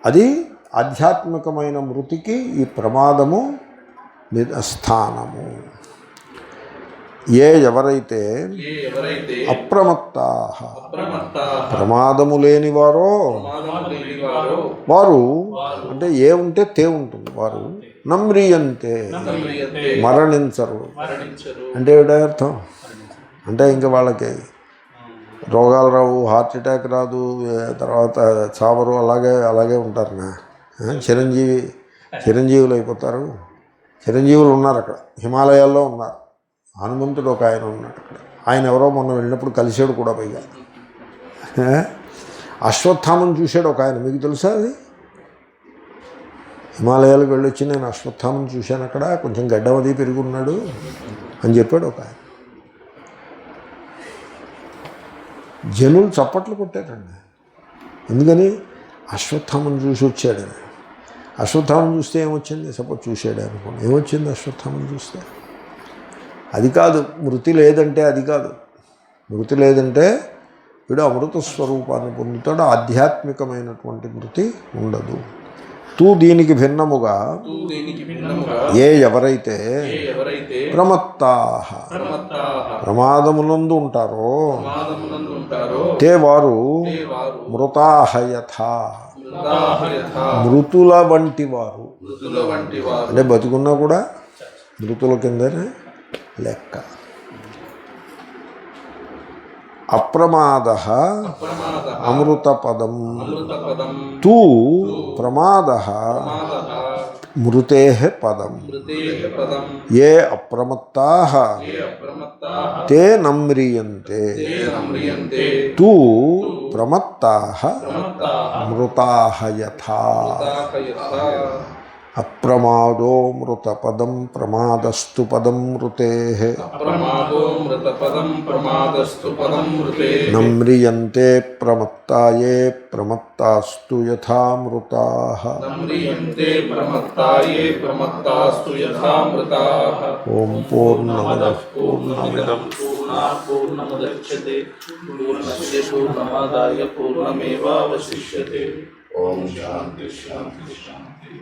అది ఆధ్యాత్మికమైన మృతికి ఈ ప్రమాదము స్థానము. ఎవరైతే అప్రమత్తాః ప్రమాదము లేనివారో వారు, అంటే ఏ ఉంటే తే ఉంటుంది, వారు నమ్రియంతే మరణించరు. అంటే ఏమిటో అర్థం? అంటే ఇంకా వాళ్ళకి రోగాలు రావు, హార్ట్ అటాక్ రాదు, తర్వాత చావరు, అలాగే ఉంటారు. చిరంజీవులు అయిపోతారు. చిరంజీవులు ఉన్నారు అక్కడ, హిమాలయాల్లో ఉన్నారు. హనుమంతుడు ఒక ఆయన ఉన్నాడు అక్కడ. ఆయన ఎవరో మొన్న వెళ్ళినప్పుడు కలిసాడు కూడా పైగా. అశ్వత్థామం చూశాడు ఒక ఆయన, మీకు తెలుసా అది? హిమాలయాలకు వెళ్ళొచ్చి నేను అశ్వత్థామం చూశాను, అక్కడ కొంచెం గడ్డం అది పెరుగున్నాడు అని చెప్పాడు ఒక ఆయన. జనులు చప్పట్లు కొట్టారండి. ఎందుకని? అశ్వత్థామం చూసి వచ్చాడని. అశ్వత్థామం చూస్తే ఏమొచ్చింది? సపోజ్ చూశాడు అనుకోండి, ఏమొచ్చింది అశ్వత్థామం చూస్తే? అది కాదు, మృతి లేదంటే అది కాదు. మృతి లేదంటే వీడు అమృత స్వరూపాన్ని పొందుతాడు, ఆధ్యాత్మికమైనటువంటి మృతి ఉండదు. దీనికి భిన్నముగా ఎవరైతే ప్రమత్తాః ప్రమాదమునందు ఉంటారో తే వారు మృతాః యథా మృతుల వంటి వారు. అంటే బతుకున్నా కూడా మృతుల కిందనే లెక్క. అప్రమాదః అమృతపదం తూ ప్రమాదః మృతేః పదం. ఏ అప్రమత్తాః తే నమ్రియంతే తూ ప్రమత్తాః మృతాః యథా. అప్రమాదో మృతపదం ప్రమాదస్తు పదం మృతేః నమ్రియంతే ప్రమత్తాయే ప్రమత్తాస్తు యథా మృతాః. ఓం పూర్ణమదః పూర్ణమిదం పూర్ణముదచ్యతే పూర్ణస్య పూర్ణమాదాయ పూర్ణమేవావశిష్యతే. ఓం శాంతి శాంతి శాంతి.